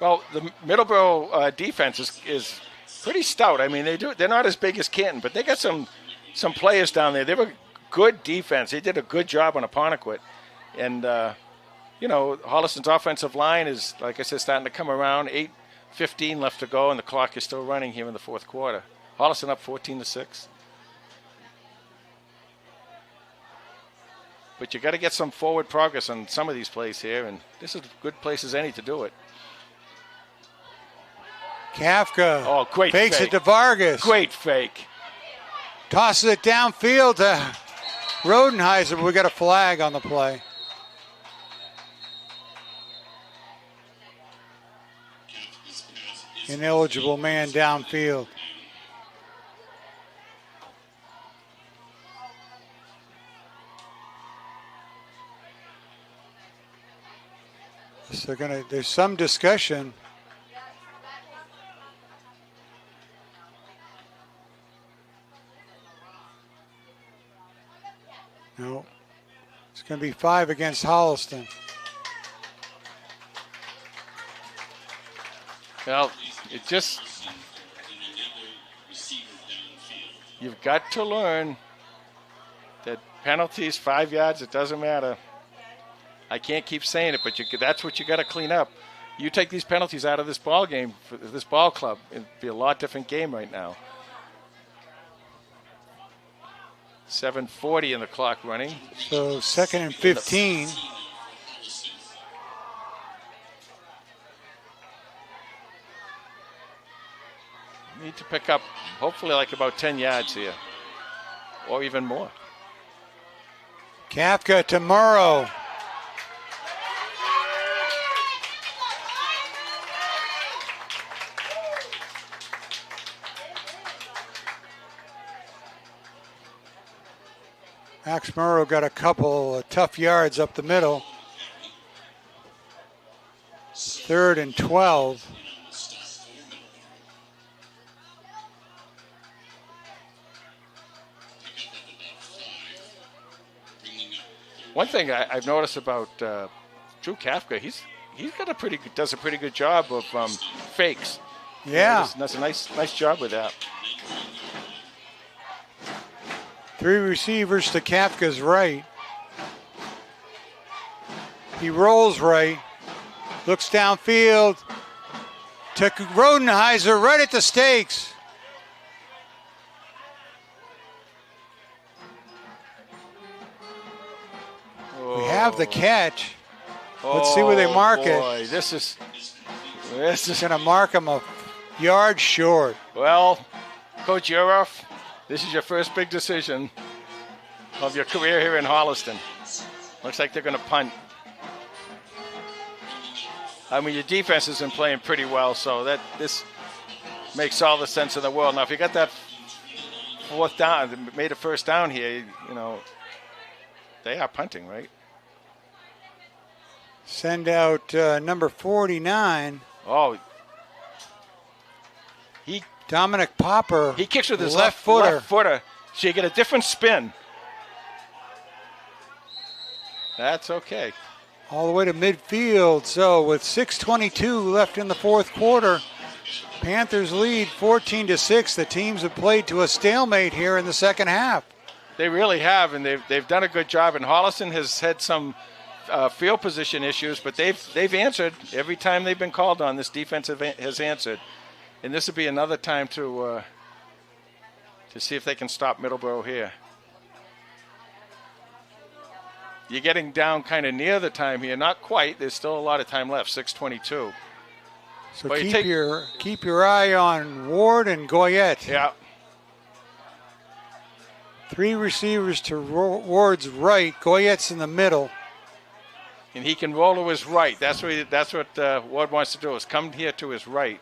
Well, the Middleboro defense is pretty stout. I mean, they're not as big as Canton, but they got some players down there. They were good defense. They did a good job on Apponequet. And, Holliston's offensive line is, like I said, starting to come around. 8:15 left to go, and the clock is still running here in the fourth quarter. Holliston up 14-6. But you got to get some forward progress on some of these plays here, and this is a good place as any to do it. Kafka great fakes fake. It to Vargas. Great fake. Tosses it downfield to Rodenheiser, but we got a flag on the play. Ineligible man downfield. So there's some discussion. No, it's going to be 5 against Holliston. Well, you've got to learn that penalties, 5 yards, it doesn't matter. I can't keep saying it, but that's what you got to clean up. You take these penalties out of this ball game, for this ball club, it'd be a lot different game right now. 7:40 in the clock running. So 2nd and 15. Need to pick up, hopefully, like about 10 yards here, or even more. Kafka to Murrow. Max Murrow got a couple of tough yards up the middle. 3rd and 12. One thing I've noticed about Drew Kafka, does a pretty good job of fakes. Yeah, that's a nice job with that. 3 receivers to Kafka's right. He rolls right, looks downfield to Rodenheiser right at the stakes. We have the catch. Let's see where they mark it. This is going to mark him a yard short. Well, Coach Yuroff, this is your first big decision of your career here in Holliston. Looks like they're going to punt. I mean, your defense has been playing pretty well, so this makes all the sense in the world. Now, if you got that 4th down, made a 1st down here, they are punting, right? Send out number 49. Oh, Dominic Popper. he kicks with his left footer. So you get a different spin. That's okay. All the way to midfield. So with 6:22 left in the fourth quarter, Panthers lead 14-6. The teams have played to a stalemate here in the second half. They really have, and they've done a good job. And Holliston has had some field position issues, but they've answered every time they've been called on. This defense has answered, and this would be another time to see if they can stop Middleboro here. You're getting down kind of near the time here, not quite. There's still a lot of time left. 6:22. So But keep your eye on Ward and Goyette. Yeah. 3 receivers to Ward's right. Goyette's in the middle. And he can roll to his right. That's what Ward wants to do, is come here to his right.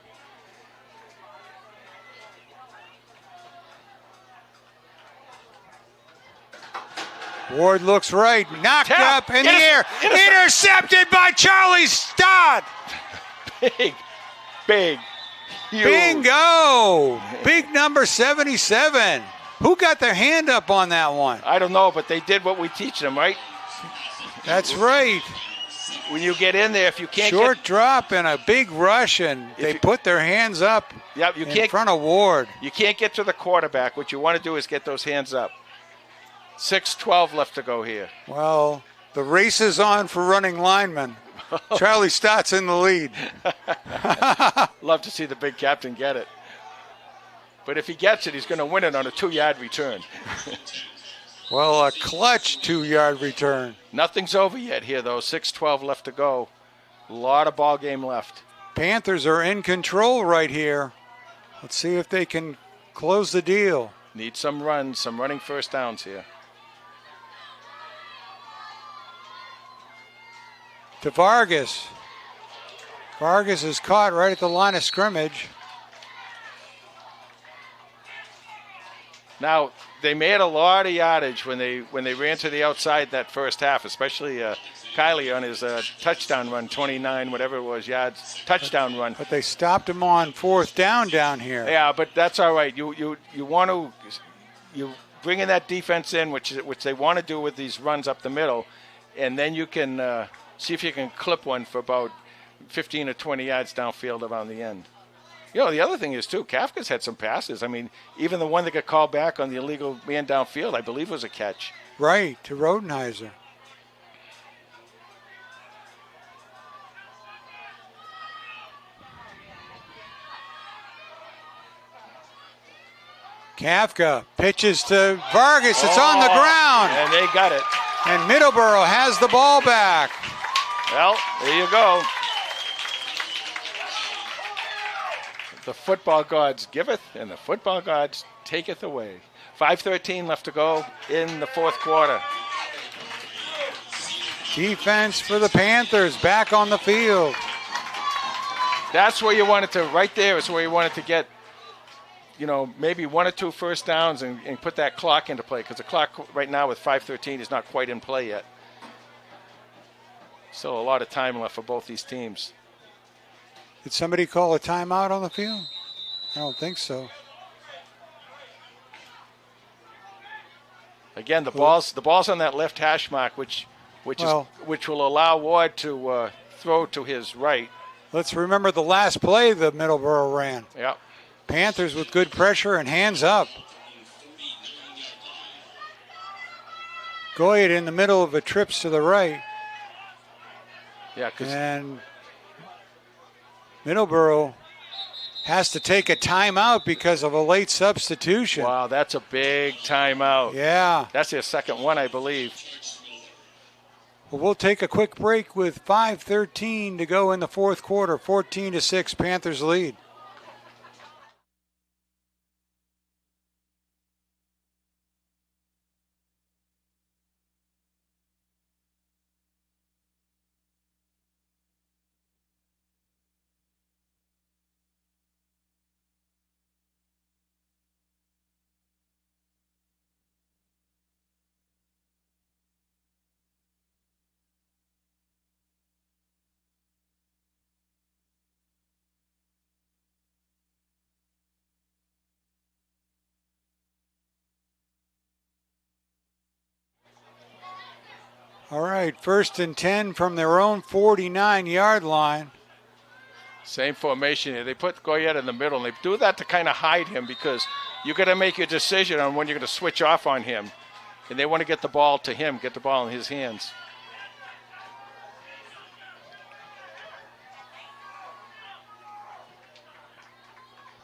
Ward looks right. Knocked Tap. up in the air. Intercepted by Charlie Stott. Big. Huge. Bingo. Big number 77. Who got their hand up on that one? I don't know, but they did what we teach them, right? That's right. When you get in there, if you can't Short drop and a big rush, and they you- put their hands up in front of Ward. You can't get to the quarterback. What you want to do is get those hands up. 6:12 left to go here. Well, the race is on for running linemen. Charlie Stott's in the lead. Love to see the big captain get it. But if he gets it, he's going to win it on a 2-yard return. Well, a clutch 2-yard return. Nothing's over yet here, though. 6:12 left to go. A lot of ball game left. Panthers are in control right here. Let's see if they can close the deal. Need some runs, some running first downs here. To Vargas. Vargas is caught right at the line of scrimmage. Now, they made a lot of yardage when they ran to the outside that first half, especially Kylie on his touchdown run, 29, whatever it was, yards, touchdown run. But they stopped him on fourth down here. Yeah, but that's all right. You want to bring in that defense in, which they want to do with these runs up the middle, and then you can see if you can clip one for about 15 or 20 yards downfield around the end. You know, the other thing is, too, Kafka's had some passes. I mean, even the one that got called back on the illegal man downfield, I believe was a catch. Right, to Rodenheiser. Kafka pitches to Vargas. It's on the ground. And they got it. And Middleboro has the ball back. Well, there you go. The football gods giveth, and the football gods taketh away. 5:13 left to go in the fourth quarter. Defense for the Panthers back on the field. That's where you wanted to, right there is where you wanted to get, maybe 1 or 2 first downs and put that clock into play, because the clock right now with 5:13 is not quite in play yet. Still a lot of time left for both these teams. Did somebody call a timeout on the field? I don't think so. Again, the ball's on that left hash mark, which will allow Ward to throw to his right. Let's remember the last play that Middleboro ran. Yeah. Panthers with good pressure and hands up. Goyette in the middle of a trips to the right. Yeah, and Middleboro has to take a timeout because of a late substitution. Wow, that's a big timeout. Yeah. That's their second one, I believe. Well, we'll take a quick break with 5:13 to go in the fourth quarter. 14-6, Panthers lead. All right, 1st and 10 from their own 49-yard line. Same formation here. They put Goyette in the middle, and they do that to kind of hide him because you got to make your decision on when you're going to switch off on him. And they want to get the ball to him, get the ball in his hands.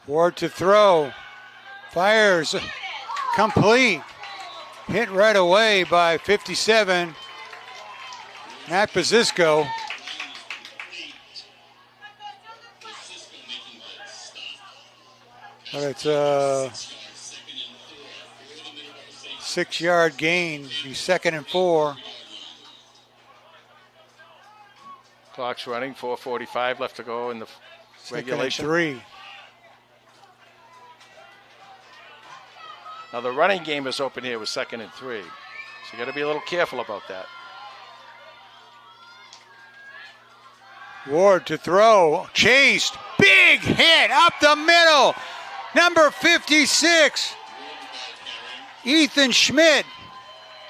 Ward to throw. Fires. Complete. Hit right away by 57. Matt Pazisco. But it's a 6-yard gain. Be 2nd and 4. Clock's running. 4:45 left to go in the regulation. 2nd and 3. Now the running game is open here with 2nd and 3. So you got to be a little careful about that. Ward to throw. Chased. Big hit up the middle. Number 56. Ethan Schmidt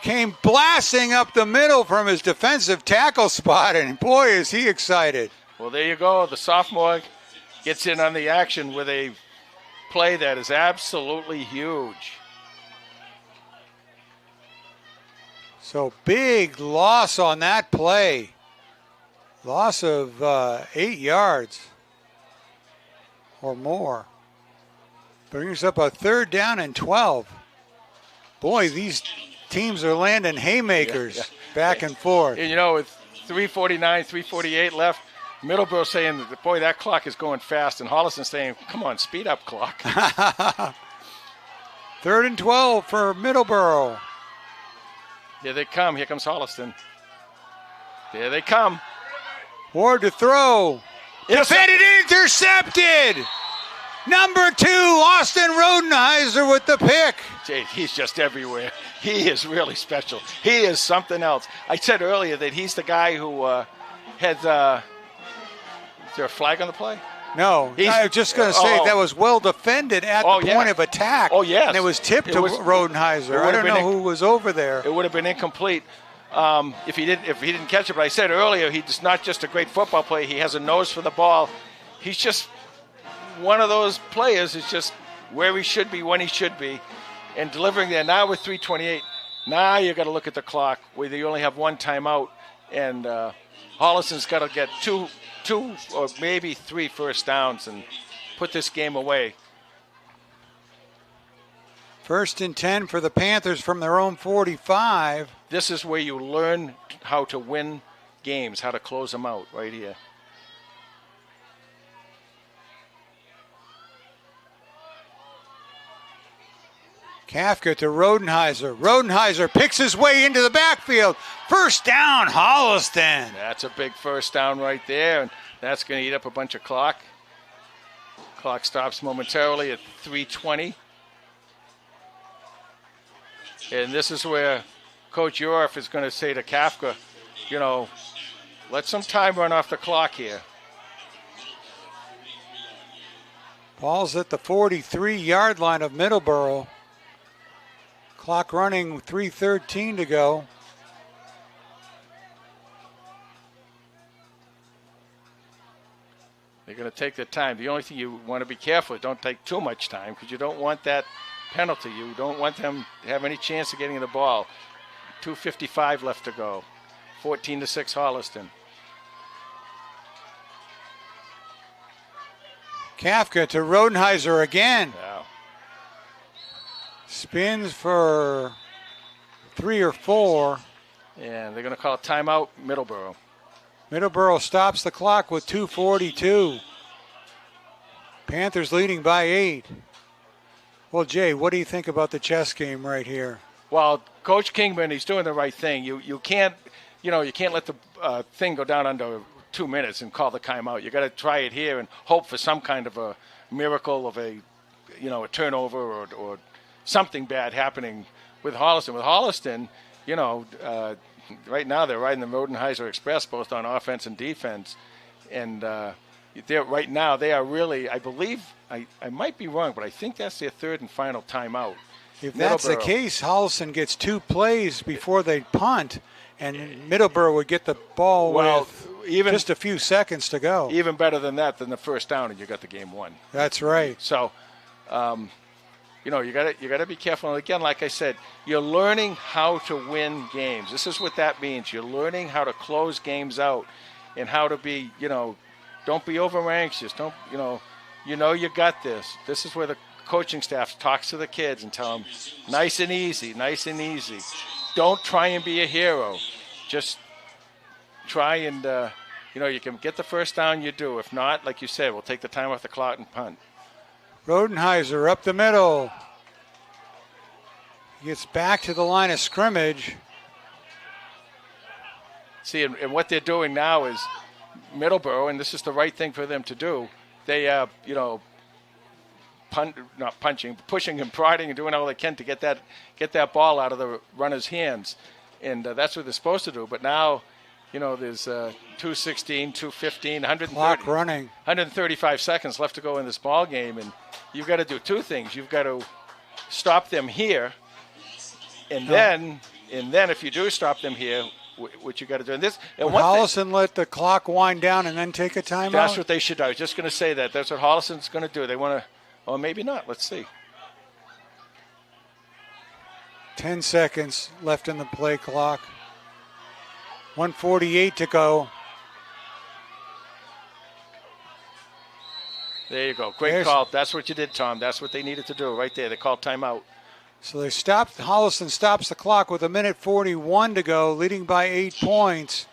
came blasting up the middle from his defensive tackle spot, and boy, is he excited. Well, there you go. The sophomore gets in on the action with a play that is absolutely huge. So big loss on that play. Loss of 8 yards or more. Brings up a 3rd down and 12. Boy, these teams are landing haymakers back and forth. And, you know, with 3:49, 3:48 left, Middleboro saying, boy, that clock is going fast. And Holliston saying, come on, speed up, clock. 3rd and 12 for Middleboro. Here they come. Here comes Holliston. There they come. Ward to throw. Defended, intercepted. Number 2, Austin Rodenheiser with the pick. Jay, he's just everywhere. He is really special. He is something else. I said earlier that he's the guy who had, is there a flag on the play? No, I was just going to say that was well defended at the point of attack. Oh, yes. And it was tipped to Rodenheiser. I don't know who was over there. It would have been incomplete if he didn't catch it. But I said earlier, he's not just a great football player. He has a nose for the ball. He's just one of those players. Is just where he should be when he should be, and delivering there. Now with 3:28, now you got to look at the clock where you only have one timeout, and Holliston's got to get two or maybe 3 first downs and put this game away. 1st and 10 for the Panthers from their own 45. This is where you learn how to win games, how to close them out right here. Kafka to Rodenheiser. Rodenheiser picks his way into the backfield. 1st down, Holliston. That's a big 1st down right there, and that's going to eat up a bunch of clock. Clock stops momentarily at 3:20. And this is where Coach Yorf is going to say to Kafka, you know, let some time run off the clock here. Ball's at the 43-yard line of Middleboro. Clock running, 3:13 to go. They're going to take their time. The only thing you want to be careful is don't take too much time because you don't want that penalty. You don't want them to have any chance of getting the ball. 2:55 left to go. 14-6 Holliston. Kafka to Rodenheiser again. Wow. Spins for 3 or 4. And they're going to call a timeout, Middleboro. Middleboro stops the clock with 2:42. Panthers leading by 8. Well, Jay, what do you think about the chess game right here? Well, Coach Kingman, he's doing the right thing. You can't let the thing go down under 2 minutes and call the timeout. You got to try it here and hope for some kind of a miracle of a turnover or something bad happening with Holliston. With Holliston, right now they're riding the Rodenheiser Express both on offense and defense, and they are really, I believe, I might be wrong, but I think that's their 3rd and final timeout. If that's the case, Holliston gets 2 plays before they punt, and Middleboro would get the ball with just a few seconds to go. Even better than that, than the first down, and you got the game won. That's right. So, you got to be careful. And again, like I said, you're learning how to win games. This is what that means. You're learning how to close games out, and how to be, don't be over anxious. Don't, you got this. This is where the coaching staff talks to the kids and tell them, nice and easy, nice and easy. Don't try and be a hero. Just try and, you can get the first down, you do. If not, like you said, we'll take the time off the clock and punt. Rodenheiser up the middle. He gets back to the line of scrimmage. See, and what they're doing now is Middleboro, and this is the right thing for them to do, they, not punching, pushing and prodding and doing all they can to get that ball out of the runner's hands. And that's what they're supposed to do. But now, there's 2:16, 2:15, 135 seconds left to go in this ball game. And you've got to do 2 things. You've got to stop them here. And then if you do stop them here, what you got to do. And Holliston let the clock wind down and then take a timeout? That's what they should do. I was just going to say that. That's what Holliston's going to do. They want to, or maybe not. Let's see. 10 seconds left in the play clock. 1:48 to go. There you go. Great call. That's what you did, Tom. That's what they needed to do right there. They called timeout. So Holliston stops the clock with 1:41 to go, leading by 8 points.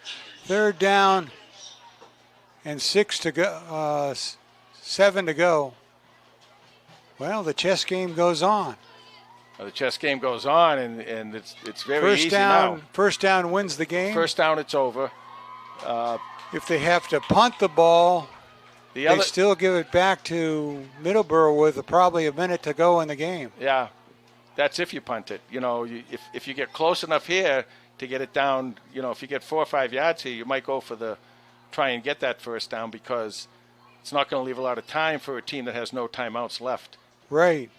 3rd down and 7 to go. Well, the chess game goes on. Well, the chess game goes on, and it's very easy now. First down wins the game. First down, it's over. If they have to punt the ball, they still give it back to Middleboro with probably a minute to go in the game. Yeah, that's if you punt it. If you get close enough here to get it down, if you get 4 or 5 yards here, you might go for try and get that first down, because it's not going to leave a lot of time for a team that has no timeouts left. Right.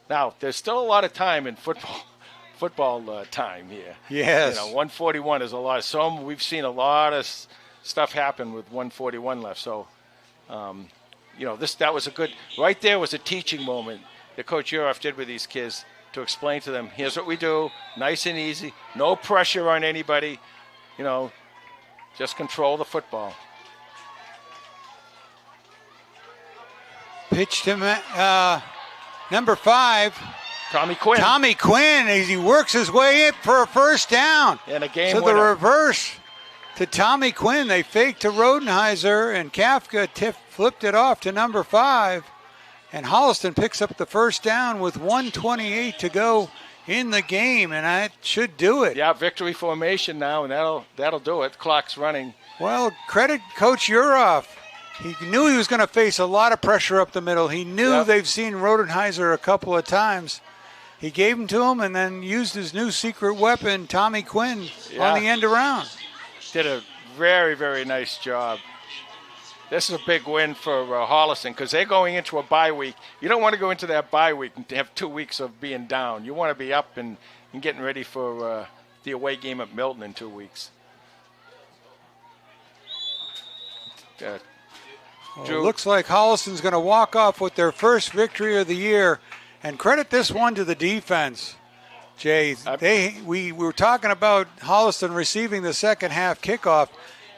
Now, there's still a lot of time in football time here. Yes. 141 is a lot. We've seen a lot of stuff happen with 141 left. So, that was a good, right there was a teaching moment that Coach Uroff did with these kids to explain to them, here's what we do, nice and easy, no pressure on anybody, just control the football. Pitch to number 5. Tommy Quinn. Tommy Quinn, as he works his way in for a first down. And a game winner. So the reverse to Tommy Quinn. They faked to Rodenheiser, and Kafka flipped it off to number 5. And Holliston picks up the first down with 1:28 to go in the game, and that should do it. Yeah, victory formation now, and that'll do it. The clock's running. Well, credit Coach Uroff. He knew he was going to face a lot of pressure up the middle. He knew they've seen Rodenheiser a couple of times. He gave them to him and then used his new secret weapon, Tommy Quinn, on the end around. Did a very, very nice job. This is a big win for Holliston, because they're going into a bye week. You don't want to go into that bye week and have 2 weeks of being down. You want to be up and getting ready for the away game at Milton in 2 weeks. It looks like Holliston's going to walk off with their first victory of the year, and credit this one to the defense. Jay, we were talking about Holliston receiving the second half kickoff,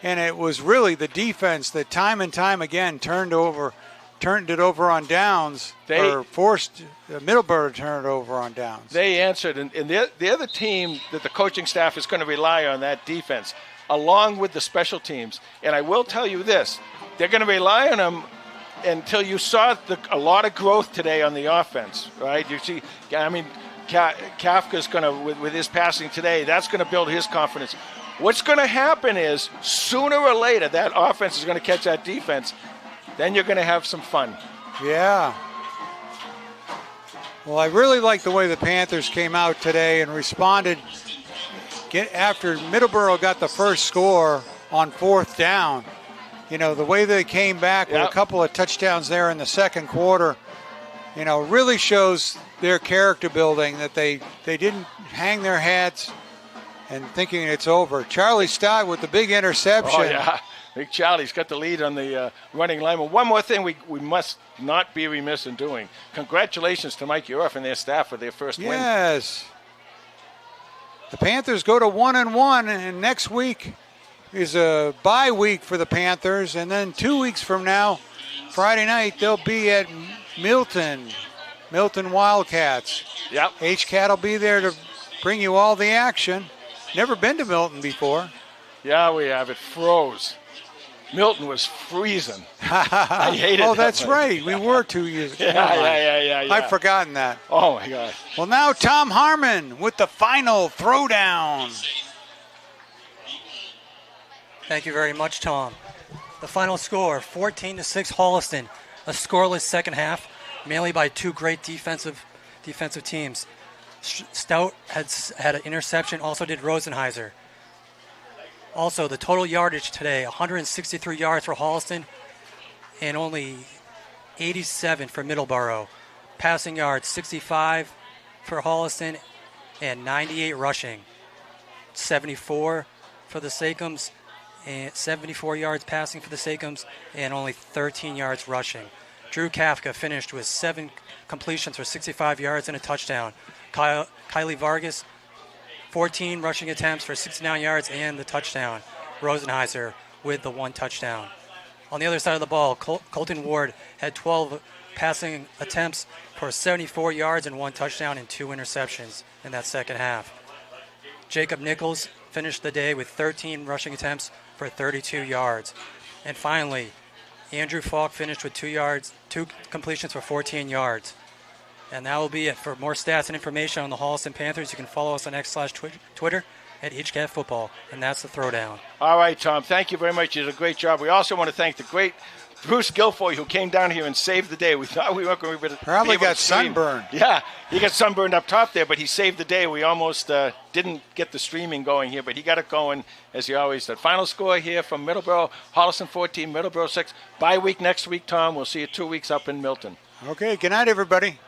and it was really the defense that time and time again turned it over on downs, or forced Middleboro to turn it over on downs. They answered, and they're the team that the coaching staff is going to rely on, that defense, along with the special teams. And I will tell you this, they're going to rely on them until you saw a lot of growth today on the offense, right? You see, Kafka's going to, with his passing today, that's going to build his confidence. What's going to happen is, sooner or later, that offense is going to catch that defense. Then you're going to have some fun. Yeah. Well, I really like the way the Panthers came out today and responded. After Middleboro got the first score on 4th down, the way they came back with a couple of touchdowns there in the second quarter, really shows their character building that they didn't hang their hats and thinking it's over. Charlie Stott with the big interception. Oh, yeah. Big Charlie's got the lead on the running lineman. One more thing we must not be remiss in doing. Congratulations to Mike Uriff and their staff for their first win. Yes. The Panthers go to 1-1, and next week is a bye week for the Panthers, and then 2 weeks from now, Friday night, they'll be at Milton Wildcats. Yep. HCAT will be there to bring you all the action. Never been to Milton before. Yeah, we have. It froze. Milton was freezing. I hated it. Oh, that's right. We were 2 years ago. Yeah. I've forgotten that. Oh, my God. Well, now Tom Harmon with the final throwdown. Thank you very much, Tom. The final score, 14-6 Holliston. A scoreless second half, mainly by two great defensive teams. Stout had an interception, also did Rosenheiser. Also, the total yardage today, 163 yards for Holliston and only 87 for Middleboro. Passing yards, 65 for Holliston and 98 rushing. 74 for the Sachems, and 74 yards passing for the Sachems and only 13 yards rushing. Drew Kafka finished with 7 completions for 65 yards and a touchdown. Kylie Vargas, 14 rushing attempts for 69 yards and the touchdown. Rosenheiser with the 1 touchdown. On the other side of the ball, Colton Ward had 12 passing attempts for 74 yards and 1 touchdown and 2 interceptions in that second half. Jacob Nichols finished the day with 13 rushing attempts for 32 yards. And finally, Andrew Falk finished with 2 completions for 14 yards. And that will be it. For more stats and information on the Holliston Panthers, you can follow us on X/Twitter at HCAT Football. And that's the throwdown. All right, Tom. Thank you very much. You did a great job. We also want to thank the great Bruce Guilfoyle, who came down here and saved the day. We thought we weren't going to be able to Probably got sunburned. Yeah, he got sunburned up top there, but he saved the day. We almost didn't get the streaming going here, but he got it going, as he always did. Final score here from Middleboro, Holliston 14, Middleboro 6. Bye week next week, Tom. We'll see you 2 weeks up in Milton. Okay, good night, everybody.